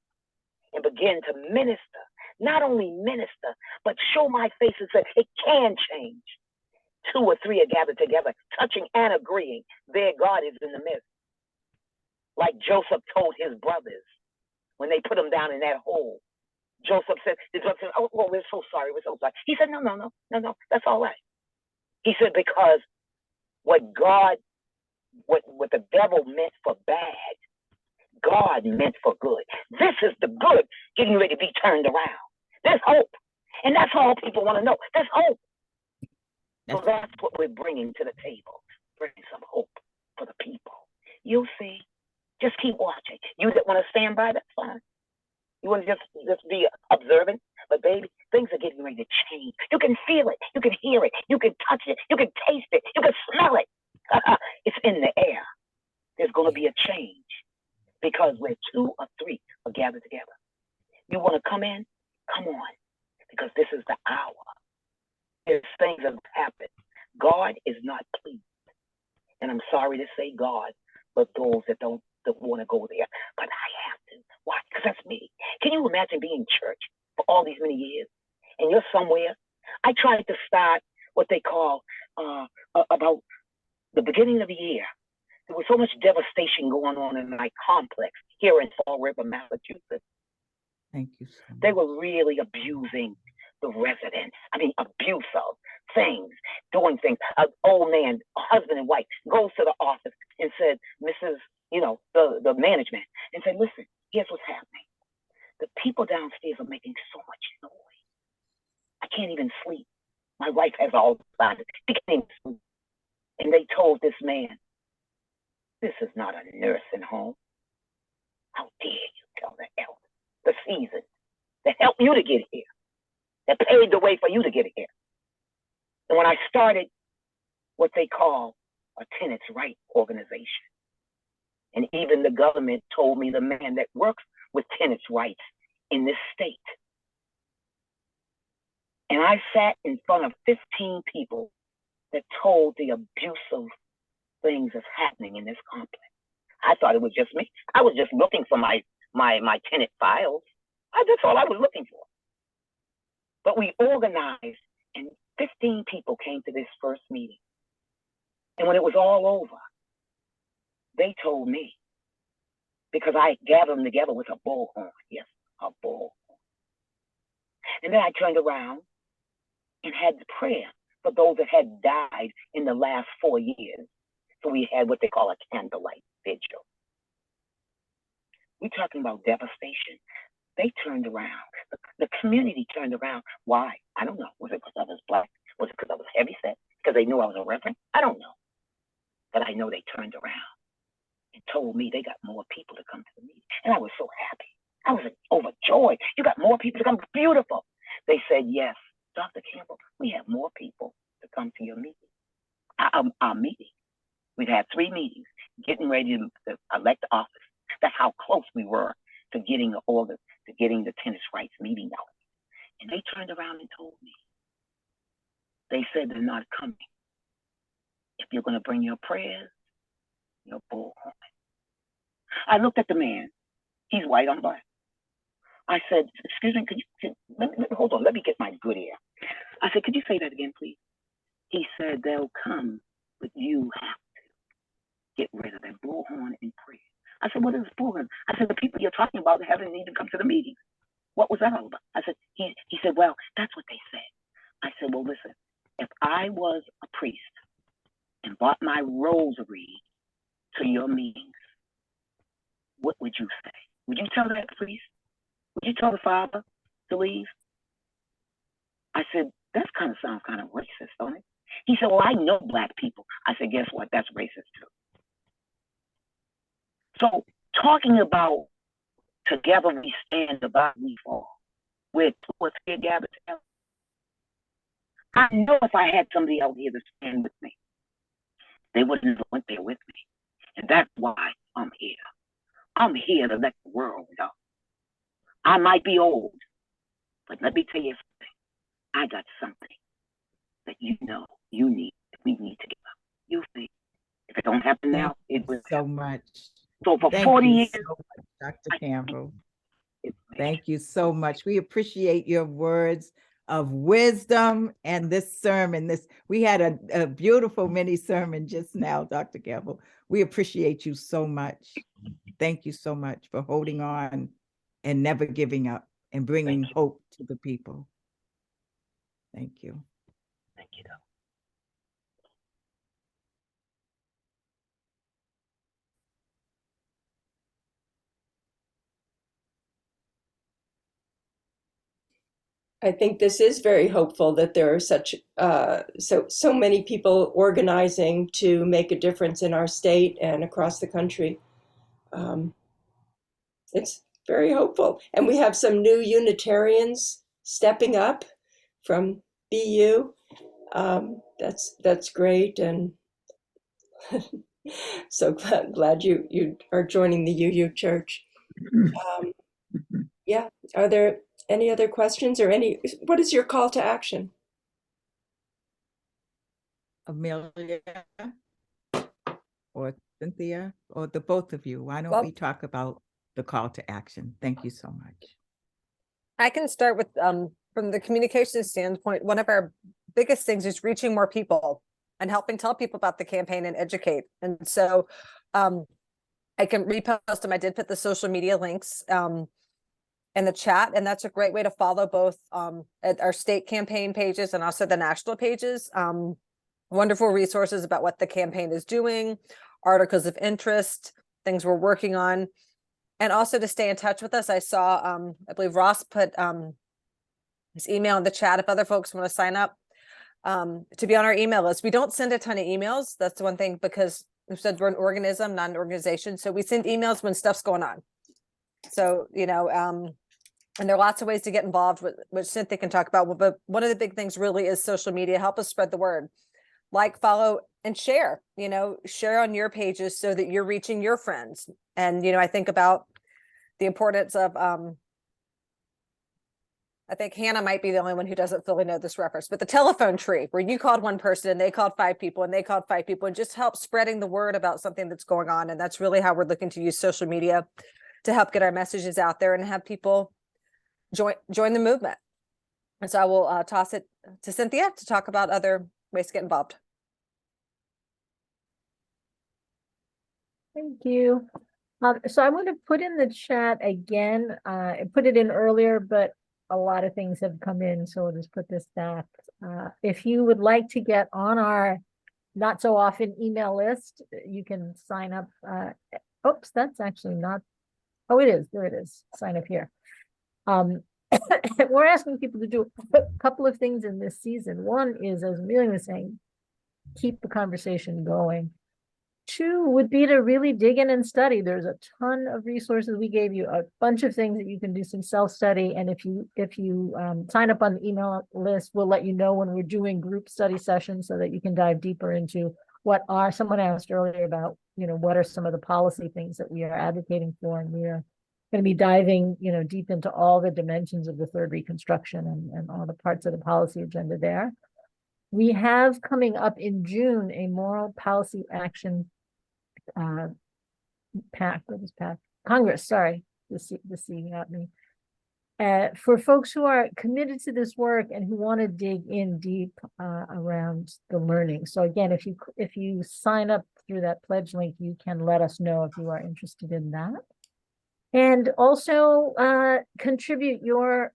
and begin to minister. Not only minister, but show my face and say, it can change. 2 or 3 are gathered together, touching and agreeing, there God is in the midst. Like Joseph told his brothers when they put him down in that hole. Joseph said, oh, well, we're so sorry, we're so sorry. He said, no, that's all right. He said, because what the devil meant for bad, God meant for good. This is the good getting ready to be turned around. There's hope. And that's all people want to know. There's hope. So that's what we're bringing to the table. Bringing some hope for the people. You'll see. Just keep watching. You that want to stand by, that's fine. You want to just be observant. But baby, things are getting ready to change. You can feel it. You can hear it. You can touch it. You can taste it. You can smell it. It's in the air. There's going to be a change because where 2 or 3 are gathered together. You want to come in? Come on. Because this is the hour. There's things that have happened. God is not pleased. And I'm sorry to say God, but those that don't want to go there. But I have to. Why? Because that's me. Can you imagine being in church for all these many years and you're somewhere? I tried to start what they call about the beginning of the year. There was so much devastation going on in my complex here in Fall River, Massachusetts. Thank you so much. They were really abusing the residents. I mean, abuse of things, doing things. An old man, a husband and wife, goes to the office and said, Mrs., the management, and said, listen, here's what's happening. The people downstairs are making so much noise. I can't even sleep. My wife has all the time. She can't even sleep. And they told this man, this is not a nursing home. How dare you tell the elder, the seasoned, that helped you to get here, that paved the way for you to get here. And when I started what they call a tenants' right organization, and even the government told me the man that works with tenants' rights in this state. And I sat in front of 15 people that told the abusive things that's happening in this complex. I thought it was just me. I was just looking for my tenant files. That's all I was looking for. But we organized, and 15 people came to this first meeting. And when it was all over, they told me, because I gathered them together with a bullhorn. Yes, a bullhorn. And then I turned around and had the prayer for those that had died in the last 4 years. So we had what they call a candlelight vigil. We're talking about devastation. They turned around. The community turned around. Why? I don't know. Was it because I was black? Was it because I was heavyset? Because they knew I was a reverend? I don't know. But I know they turned around and told me they got more people to come to the meeting. And I was so happy. I was overjoyed. You got more people to come. Beautiful. They said, yes, Dr. Campbell, we have more people to come to your meeting. Our meeting. We've had 3 meetings, getting ready to elect the office. That's how close we were to getting the tenants' rights meeting out. And they turned around and told me. They said they're not coming. If you're going to bring your prayers, your bullhorn. I looked at the man. He's white, I'm black. I said, excuse me, hold on, let me get my good ear. I said, could you say that again, please? He said, they'll come, but you have to get rid of that bullhorn and pray. I said, what is bullhorn? I said, the people you're talking about haven't even come to the meeting. What was that all about? I said, he said, well, that's what they said. I said, well, listen, if I was a priest and brought my rosary to your meetings, what would you say? Would you tell that priest? Would you tell the father to leave? I said, that sounds kind of racist, don't it? He said, well, I know black people. I said, guess what? That's racist too. So talking about together we stand, divided we fall. We're 2 or 3 gathered together. I know if I had somebody out here to stand with me, they wouldn't have went there with me. And that's why I'm here. I'm here to let the world know. I might be old, but let me tell you something. I got something that you know you need, we need together. You see, if it don't happen now, it will. So much. So for 40 years, so much, Dr. Campbell. Thank you so much. We appreciate your words. of wisdom and this sermon. We had a beautiful mini sermon just now, Dr. Gamble. We appreciate you so much. Thank you so much for holding on and never giving up and bringing hope to the people. Thank you. Thank you. I think this is very hopeful that there are such so many people organizing to make a difference in our state and across the country. It's very hopeful, and we have some new Unitarians stepping up from BU. That's great, and so glad you are joining the UU Church. Yeah, are there any other questions or what is your call to action? Amelia or Cynthia or the both of you, why don't we talk about the call to action? Thank you so much. I can start with from the communication standpoint, one of our biggest things is reaching more people and helping tell people about the campaign and educate. And so I can repost them. I did put the social media links in the chat, and that's a great way to follow both at our state campaign pages and also the national pages. Wonderful resources about what the campaign is doing, articles of interest, things we're working on, and also to stay in touch with us. I saw, I believe Ross put his email in the chat if other folks want to sign up to be on our email list. We don't send a ton of emails. That's one thing, because we said we're an organism, not an organization. So we send emails when stuff's going on. So, and there are lots of ways to get involved, which Cynthia can talk about. But one of the big things really is social media. Help us spread the word. Like, follow, and share. Share on your pages so that you're reaching your friends. And, I think about the importance of, I think Hannah might be the only one who doesn't fully know this reference, but the telephone tree, where you called one person and they called 5 people and they called 5 people, and just help spreading the word about something that's going on. And that's really how we're looking to use social media to help get our messages out there and have people join the movement. And so I will toss it to Cynthia to talk about other ways to get involved. Thank you. So I'm going to put in the chat again. I put it in earlier, but a lot of things have come in, so we'll just put this back. If you would like to get on our not so often email list, you can sign up. Oops, that's actually not. Oh, it is. There it is. Sign up here. We're asking people to do a couple of things in this season. One is, as Amelia was saying, keep the conversation going. 2 would be to really dig in and study. There's a ton of resources. We gave you a bunch of things that you can do some self-study. And if you sign up on the email list, we'll let you know when we're doing group study sessions so that you can dive deeper into someone asked earlier about, what are some of the policy things that we are advocating for. And we are going to be diving, deep into all the dimensions of the third Reconstruction and all the parts of the policy agenda there. We have coming up in June a moral policy action Congress, sorry, this got me. For folks who are committed to this work and who want to dig in deep around the learning. So again, if you sign up through that pledge link, you can let us know if you are interested in that. And also contribute your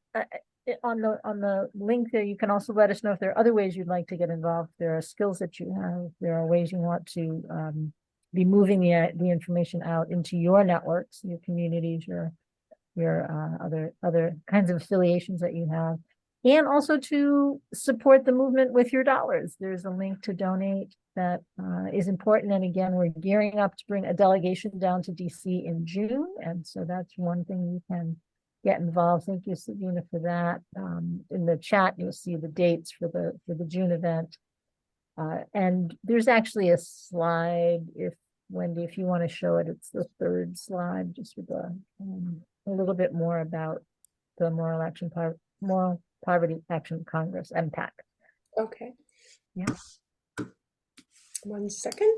on the link there. You can also let us know if there are other ways you'd like to get involved. There are skills that you have. There are ways you want to be moving the information out into your networks, your communities, your other kinds of affiliations that you have, and also to support the movement with your dollars. There's a link to donate that is important. And again, we're gearing up to bring a delegation down to DC in June. And so that's one thing you can get involved. Thank you, Savina, for that. In the chat, you'll see the dates for the June event. And there's actually a slide, Wendy, if you want to show it, it's the 3rd slide, just with a little bit more about the Moral Poverty Action Congress, MPAC. Okay. Yeah. 1 second.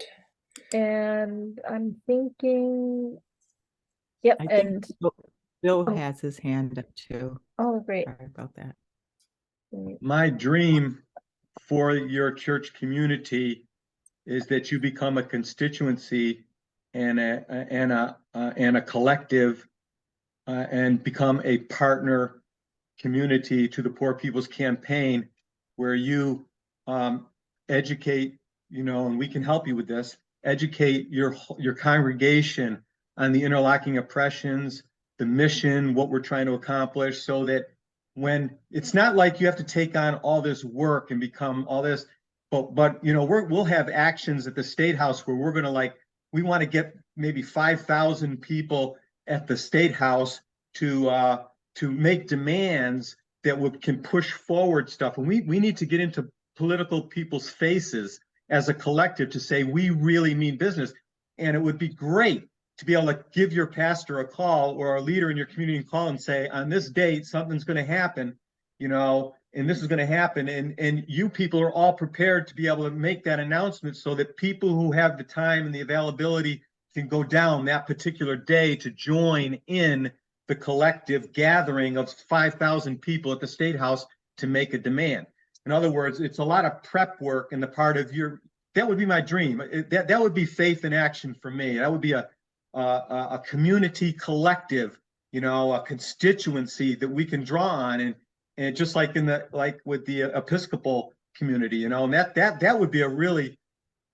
And I'm thinking, yep. I think Bill has his hand up too. Oh, great. Sorry about that. My dream for your church community is that you become a constituency and a collective and become a partner community to the Poor People's Campaign, where you educate, and we can help you with this, educate your congregation on the interlocking oppressions, the mission, what we're trying to accomplish, so that when it's not like you have to take on all this work and become all this, but we'll have actions at the State House where we're going to we want to get maybe 5,000 people at the State House to make demands that can push forward stuff. And we need to get into political people's faces as a collective to say, we really mean business. And it would be great to be able to give your pastor a call or a leader in your community a call and say, on this date, something's going to happen, and this is going to happen. And you people are all prepared to be able to make that announcement so that people who have the time and the availability can go down that particular day to join in the collective gathering of 5,000 people at the State House to make a demand. In other words, it's a lot of prep work in the part of that would be my dream. That would be faith in action for me. That would be a community collective, a constituency that we can draw on, and just like with the Episcopal community, and that would be a really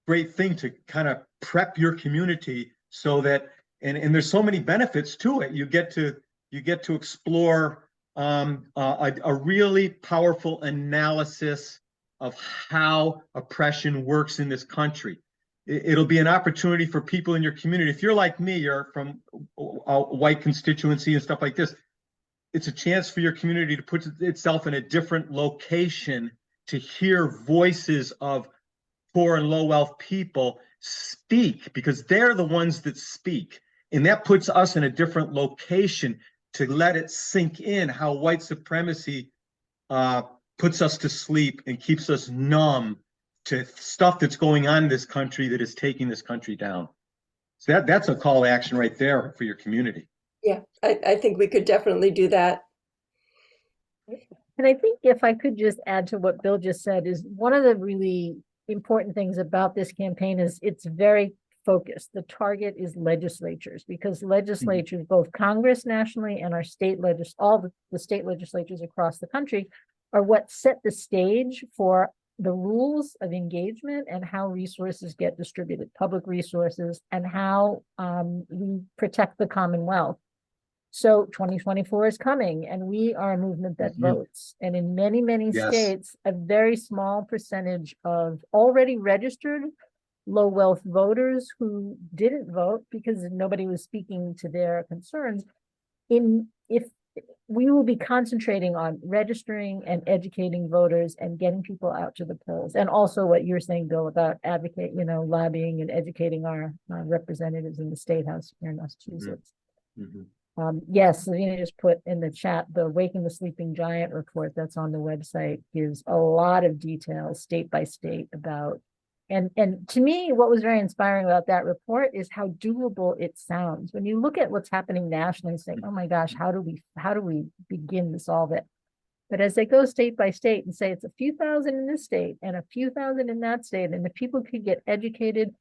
great thing to kind of prep your community so that, and there's so many benefits to it. You get to explore a really powerful analysis of how oppression works in this country. It'll be an opportunity for people in your community. If you're like me, you're from a white constituency and stuff like this, it's a chance for your community to put itself in a different location to hear voices of poor and low wealth people speak, because they're the ones that speak. And that puts us in a different location to let it sink in how white supremacy puts us to sleep and keeps us numb to stuff that's going on in this country that is taking this country down. So that's a call to action right there for your community. Yeah, I think we could definitely do that. And I think if I could just add to what Bill just said, is one of the really important things about this campaign is it's very focused. The target is legislatures, because legislatures, both Congress nationally and our state all the state legislatures across the country, are what set the stage for the rules of engagement and how resources get distributed, public resources, and how we protect the Commonwealth. So 2024 is coming, and we are a movement that votes. And in many, many states, a very small percentage of already registered low wealth voters who didn't vote because nobody was speaking to their concerns. If we will be concentrating on registering and educating voters and getting people out to the polls, and also what you're saying, Bill, about lobbying and educating our representatives in the State House here in Massachusetts. Yes, Savina just put in the chat the Waking the Sleeping Giant report that's on the website gives a lot of details state by state about, and to me, what was very inspiring about that report is how doable it sounds. When you look at what's happening nationally and say, oh my gosh, how do we begin to solve it? But as they go state by state and say it's a few thousand in this state and a few thousand in that state, and the people could get educated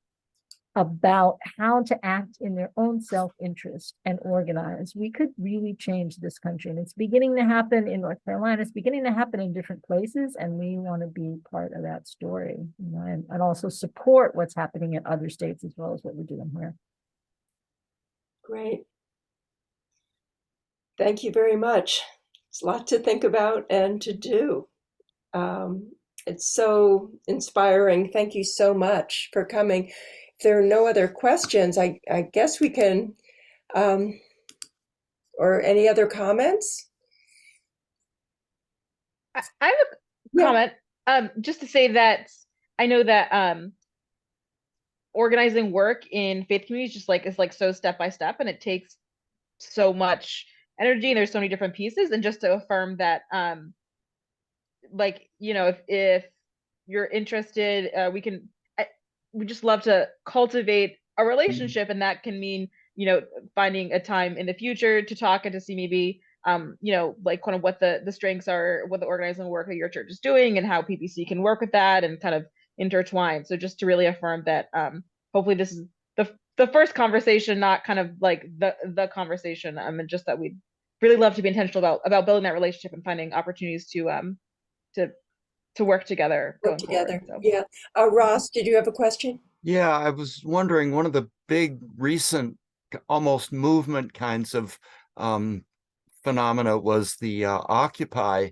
about how to act in their own self-interest and organize, we could really change this country. And it's beginning to happen in North Carolina. It's beginning to happen in different places. And we want to be part of that story, and also support what's happening in other states as well as what we're doing here. Great. Thank you very much. It's a lot to think about and to do. It's so inspiring. Thank you so much for coming. If there are no other questions, I guess we can, or any other comments? I have a comment, just to say that I know that organizing work in faith communities is so step by step, and it takes so much energy, and there's so many different pieces. And just to affirm that, if you're interested, we just love to cultivate a relationship, and that can mean, finding a time in the future to talk and to see maybe you know, like kind of what the strengths are, what the organizing work that your church is doing, and how PPC can work with that and kind of intertwine. So just to really affirm that, hopefully this is the first conversation, not kind of like the conversation, and just that we'd really love to be intentional about building that relationship and finding opportunities to work together going forward. So. Yeah. Ross, did you have a question? Yeah, I was wondering, one of the big recent almost movement kinds of phenomena was the Occupy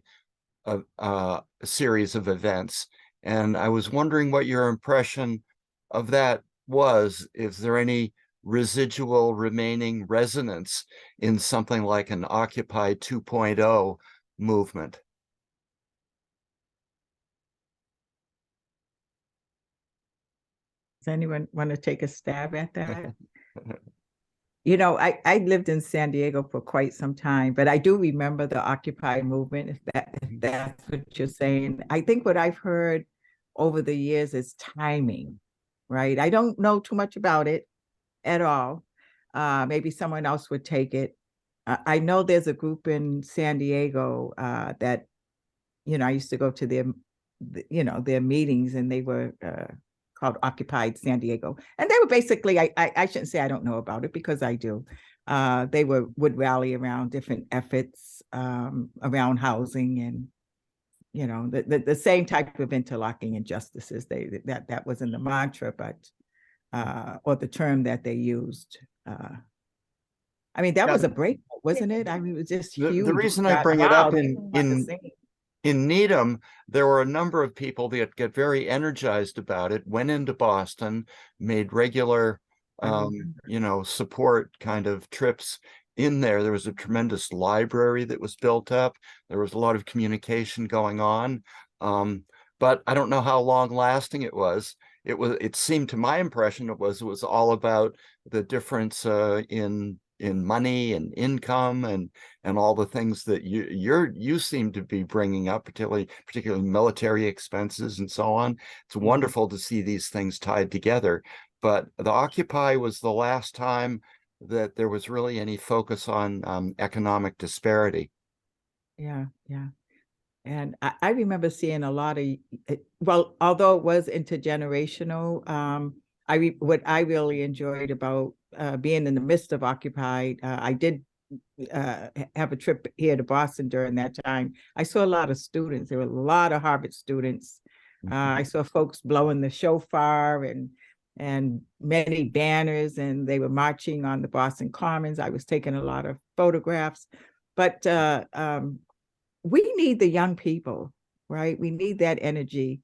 series of events. And I was wondering what your impression of that was. Is there any residual remaining resonance in something like an Occupy 2.0 movement? Does anyone want to take a stab at that? You know, I lived in San Diego for quite some time, but I do remember the Occupy movement, if that's what you're saying. I think what I've heard over the years is timing, right? I don't know too much about it at all. Maybe someone else would take it. I know there's a group in San Diego that, you know, I used to go to their meetings, and they were called Occupied San Diego. And they were basically, I shouldn't say I don't know about it, because I do. They would rally around different efforts around housing, and, you know, the same type of interlocking injustices. That wasn't the mantra, but or the term that they used. I mean, that was a break, wasn't it? I mean, it was just huge. The reason I bring it up in Needham, there were a number of people that get very energized about it, went into Boston, made regular, you know, support kind of trips in there. There was a tremendous library that was built up. There was a lot of communication going on. But I don't know how long lasting it was. It seemed, to my impression, it was all about the difference in money and income and all the things that you seem to be bringing up, particularly military expenses and so on. It's wonderful to see these things tied together. But the Occupy was the last time that there was really any focus on economic disparity. Yeah. And I remember seeing a lot of, well, although it was intergenerational, what I really enjoyed about being in the midst of Occupy, I did have a trip here to Boston during that time. I saw a lot of students. There were a lot of Harvard students. I saw folks blowing the shofar and many banners, and they were marching on the Boston Commons. I was taking a lot of photographs, but we need the young people, right? We need that energy.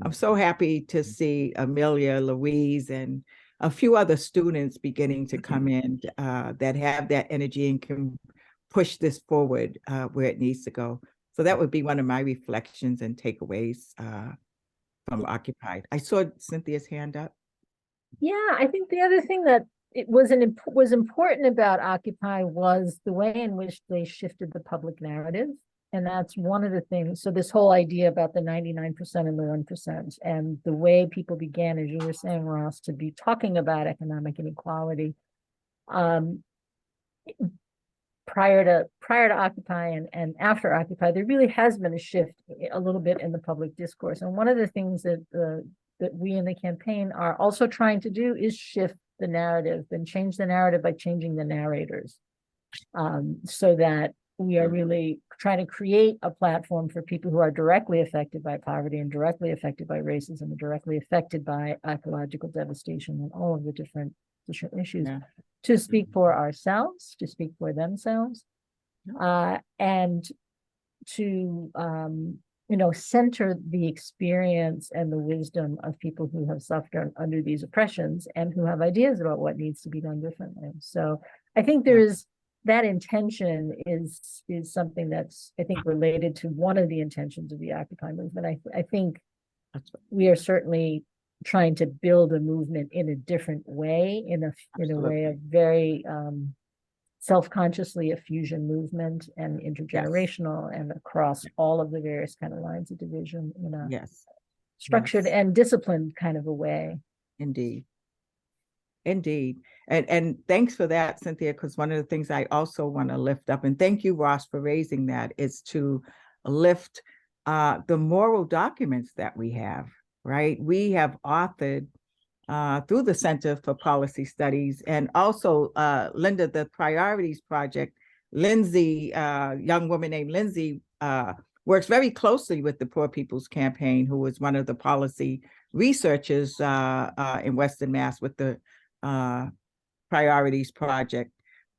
I'm so happy to see Amelia, Louise, and a few other students beginning to come in that have that energy and can push this forward where it needs to go. So that would be one of my reflections and takeaways from Occupied. I saw Cynthia's hand up. Yeah, I think the other thing that was important about Occupy was the way in which they shifted the public narrative. And that's one of the things. So this whole idea about the 99% and the 1%, and the way people began, as you were saying, Ross, to be talking about economic inequality prior to Occupy and after Occupy, there really has been a shift a little bit in the public discourse. And one of the things that we in the campaign are also trying to do is shift the narrative and change the narrative by changing the narrators, so that we are really trying to create a platform for people who are directly affected by poverty and directly affected by racism and directly affected by ecological devastation and all of the different issues, to speak for ourselves, to speak for themselves, and to center the experience and the wisdom of people who have suffered under these oppressions and who have ideas about what needs to be done differently. So I think that intention is something that's, I think, related to one of the intentions of the Occupy movement. I think we are certainly trying to build a movement in a different way, in a way of very self-consciously a fusion movement and intergenerational and across all of the various kind of lines of division in a structured and disciplined kind of a way. Indeed. Indeed. And thanks for that, Cynthia, because one of the things I also want to lift up, and thank you, Ross, for raising that, is to lift the moral documents that we have, right? We have authored through the Center for Policy Studies, and also Linda, the Priorities Project. Lindsay, young woman named Lindsay, works very closely with the Poor People's Campaign, who was one of the policy researchers in Western Mass with the Priorities Project.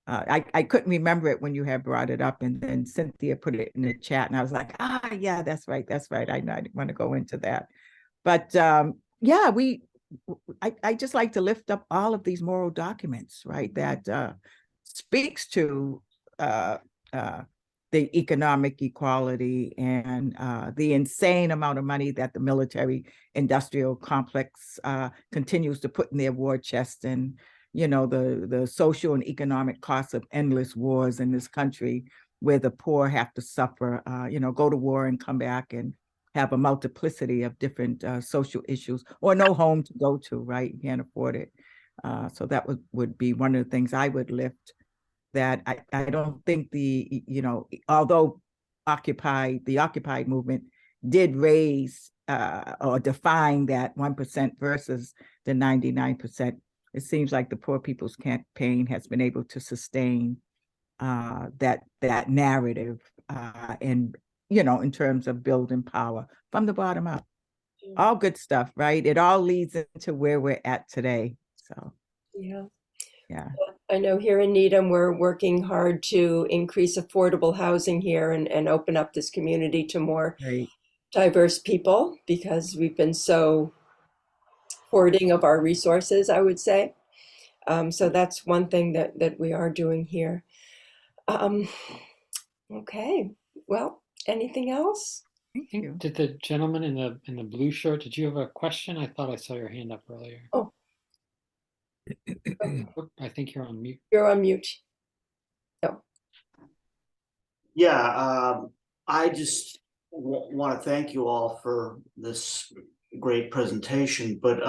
I couldn't remember it when you had brought it up, and then Cynthia put it in the chat, and I was like, yeah, that's right. I know I didn't want to go into that. But yeah, I just like to lift up all of these moral documents, right, that speaks to the economic equality and the insane amount of money that the military industrial complex continues to put in their war chest, and the social and economic costs of endless wars in this country, where the poor have to suffer, go to war and come back and have a multiplicity of different social issues, or no home to go to, right? You can't afford it. So that would be one of the things I would lift, that I don't think although the Occupy movement did raise or define that 1% versus the 99%, it seems like the Poor People's Campaign has been able to sustain that narrative and in terms of building power from the bottom up. All good stuff, right? It all leads into where we're at today. So yeah. I know here in Needham, we're working hard to increase affordable housing here and open up this community to more diverse people, because we've been so hoarding of our resources, I would say. So that's one thing that we are doing here. Okay, well, anything else? Thank you. Did the gentleman in the blue shirt, did you have a question? I thought I saw your hand up earlier. Oh. I think you're on mute. You're on mute. No. Yeah, I just want to thank you all for this great presentation, but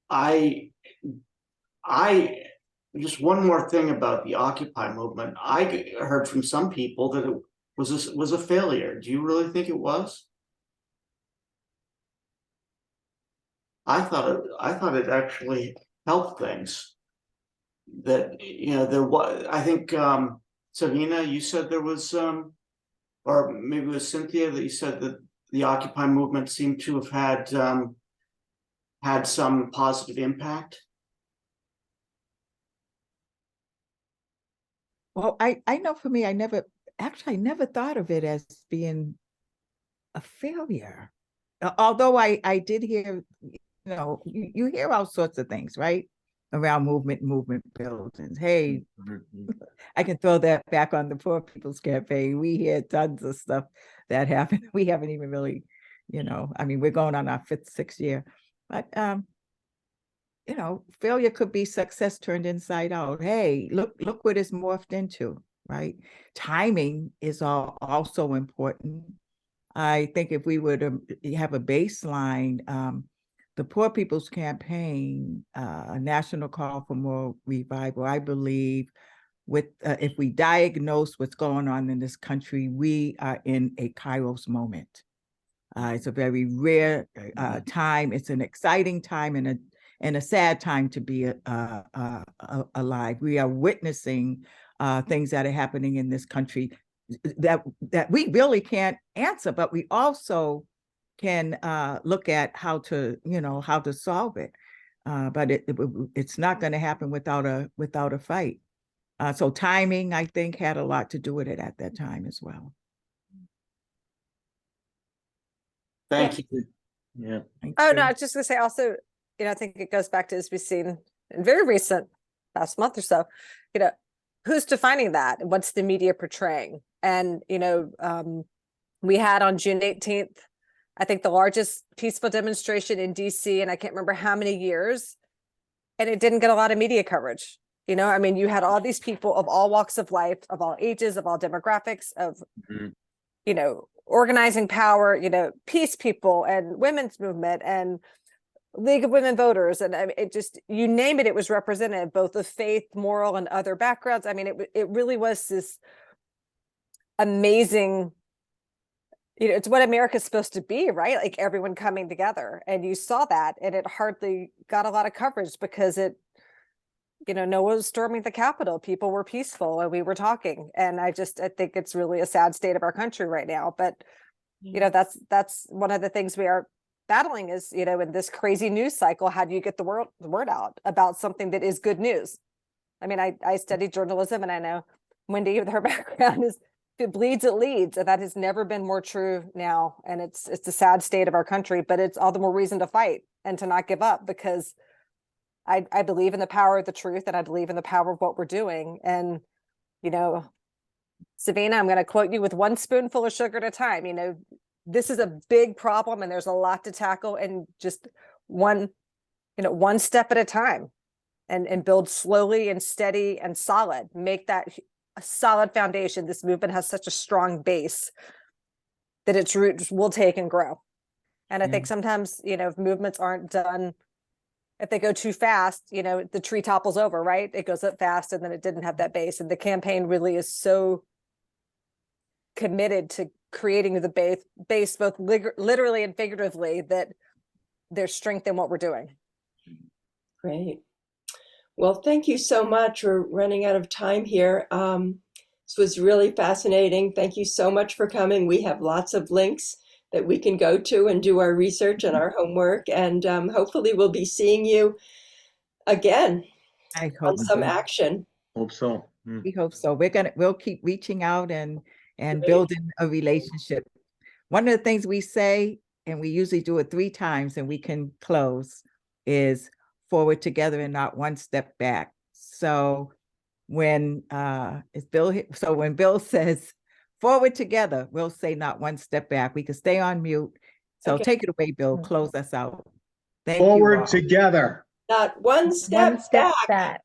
I just one more thing about the Occupy movement. I heard from some people that it was a failure. Do you really think it was? I thought it actually helped things. That there was. I think Savina, you said there was or maybe it was Cynthia that you said that the Occupy movement seemed to have had some positive impact. Well, I know for me, I never thought of it as being a failure. Although I did hear, you hear all sorts of things, right? Around movement buildings. Hey, I can throw that back on the Poor People's Campaign. We hear tons of stuff that happened. We haven't even really, we're going on our 5th, 6th year. But failure could be success turned inside out. Hey, look what it's morphed into, right? Timing is also important. I think if we were to have a baseline, the Poor People's Campaign, a national call for moral revival, I believe, if we diagnose what's going on in this country, we are in a Kairos moment. It's a very rare time. It's an exciting time and a sad time to be alive. We are witnessing things that are happening in this country that we really can't answer, but we also can look at how to solve it. But it's not going to happen without a fight. So timing, I think, had a lot to do with it at that time as well. Thank you. Yeah. Oh, no, I was just going to say also, I think it goes back to, as we've seen in very recent past month or so, who's defining that? What's the media portraying? And, we had on June 18th, I think the largest peaceful demonstration in DC, and I can't remember how many years, and it didn't get a lot of media coverage. You had all these people of all walks of life, of all ages, of all demographics, of, organizing power, peace people and women's movement and League of Women Voters, and I mean, it just, you name it, it was represented, both of faith, moral, and other backgrounds. I mean, it really was this amazing, you know, it's what America's supposed to be, right? Like everyone coming together, and you saw that, and it hardly got a lot of coverage because it, you know, no one was storming the Capitol. People were peaceful and we were talking. And I think it's really a sad state of our country right now. But, you know, that's one of the things we are battling is, you know, in this crazy news cycle, how do you get the word out about something that is good news? I mean, I studied journalism, and I know Wendy, with her background, is if it bleeds, it leads. And that has never been more true now. And it's a sad state of our country, but it's all the more reason to fight and to not give up, because I believe in the power of the truth, and I believe in the power of what we're doing. And, you know, Savina, I'm going to quote you, with one spoonful of sugar at a time. You know, this is a big problem, and there's a lot to tackle, and just one step at a time, and build slowly and steady and solid, make that a solid foundation. This movement has such a strong base that its roots will take and grow. And I think sometimes, you know, if movements aren't done, if they go too fast, you know, the tree topples over, right? It goes up fast, and then it didn't have that base. And the campaign really is so committed to creating the base, both literally and figuratively, that there's strength in what we're doing. Great. Well, thank you so much. We're running out of time here. This was really fascinating. Thank you so much for coming. We have lots of links that we can go to and do our research and our homework. And hopefully we'll be seeing you again on some action. Hope so. We hope so. We'll keep reaching out and building a relationship. One of the things we say, and we usually do it 3 times and we can close, is forward together and not one step back. So when when Bill says forward together, we'll say not one step back. We can stay on mute. So take it away, Bill. Close us out. Thank you. Forward together. Not one step back.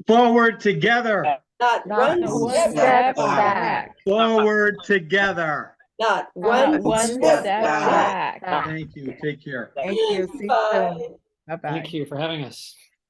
Forward together. Not one step back. Forward together. Not one step back. Thank you. Take care. Thank you. See you soon. Bye-bye. Thank you for having us.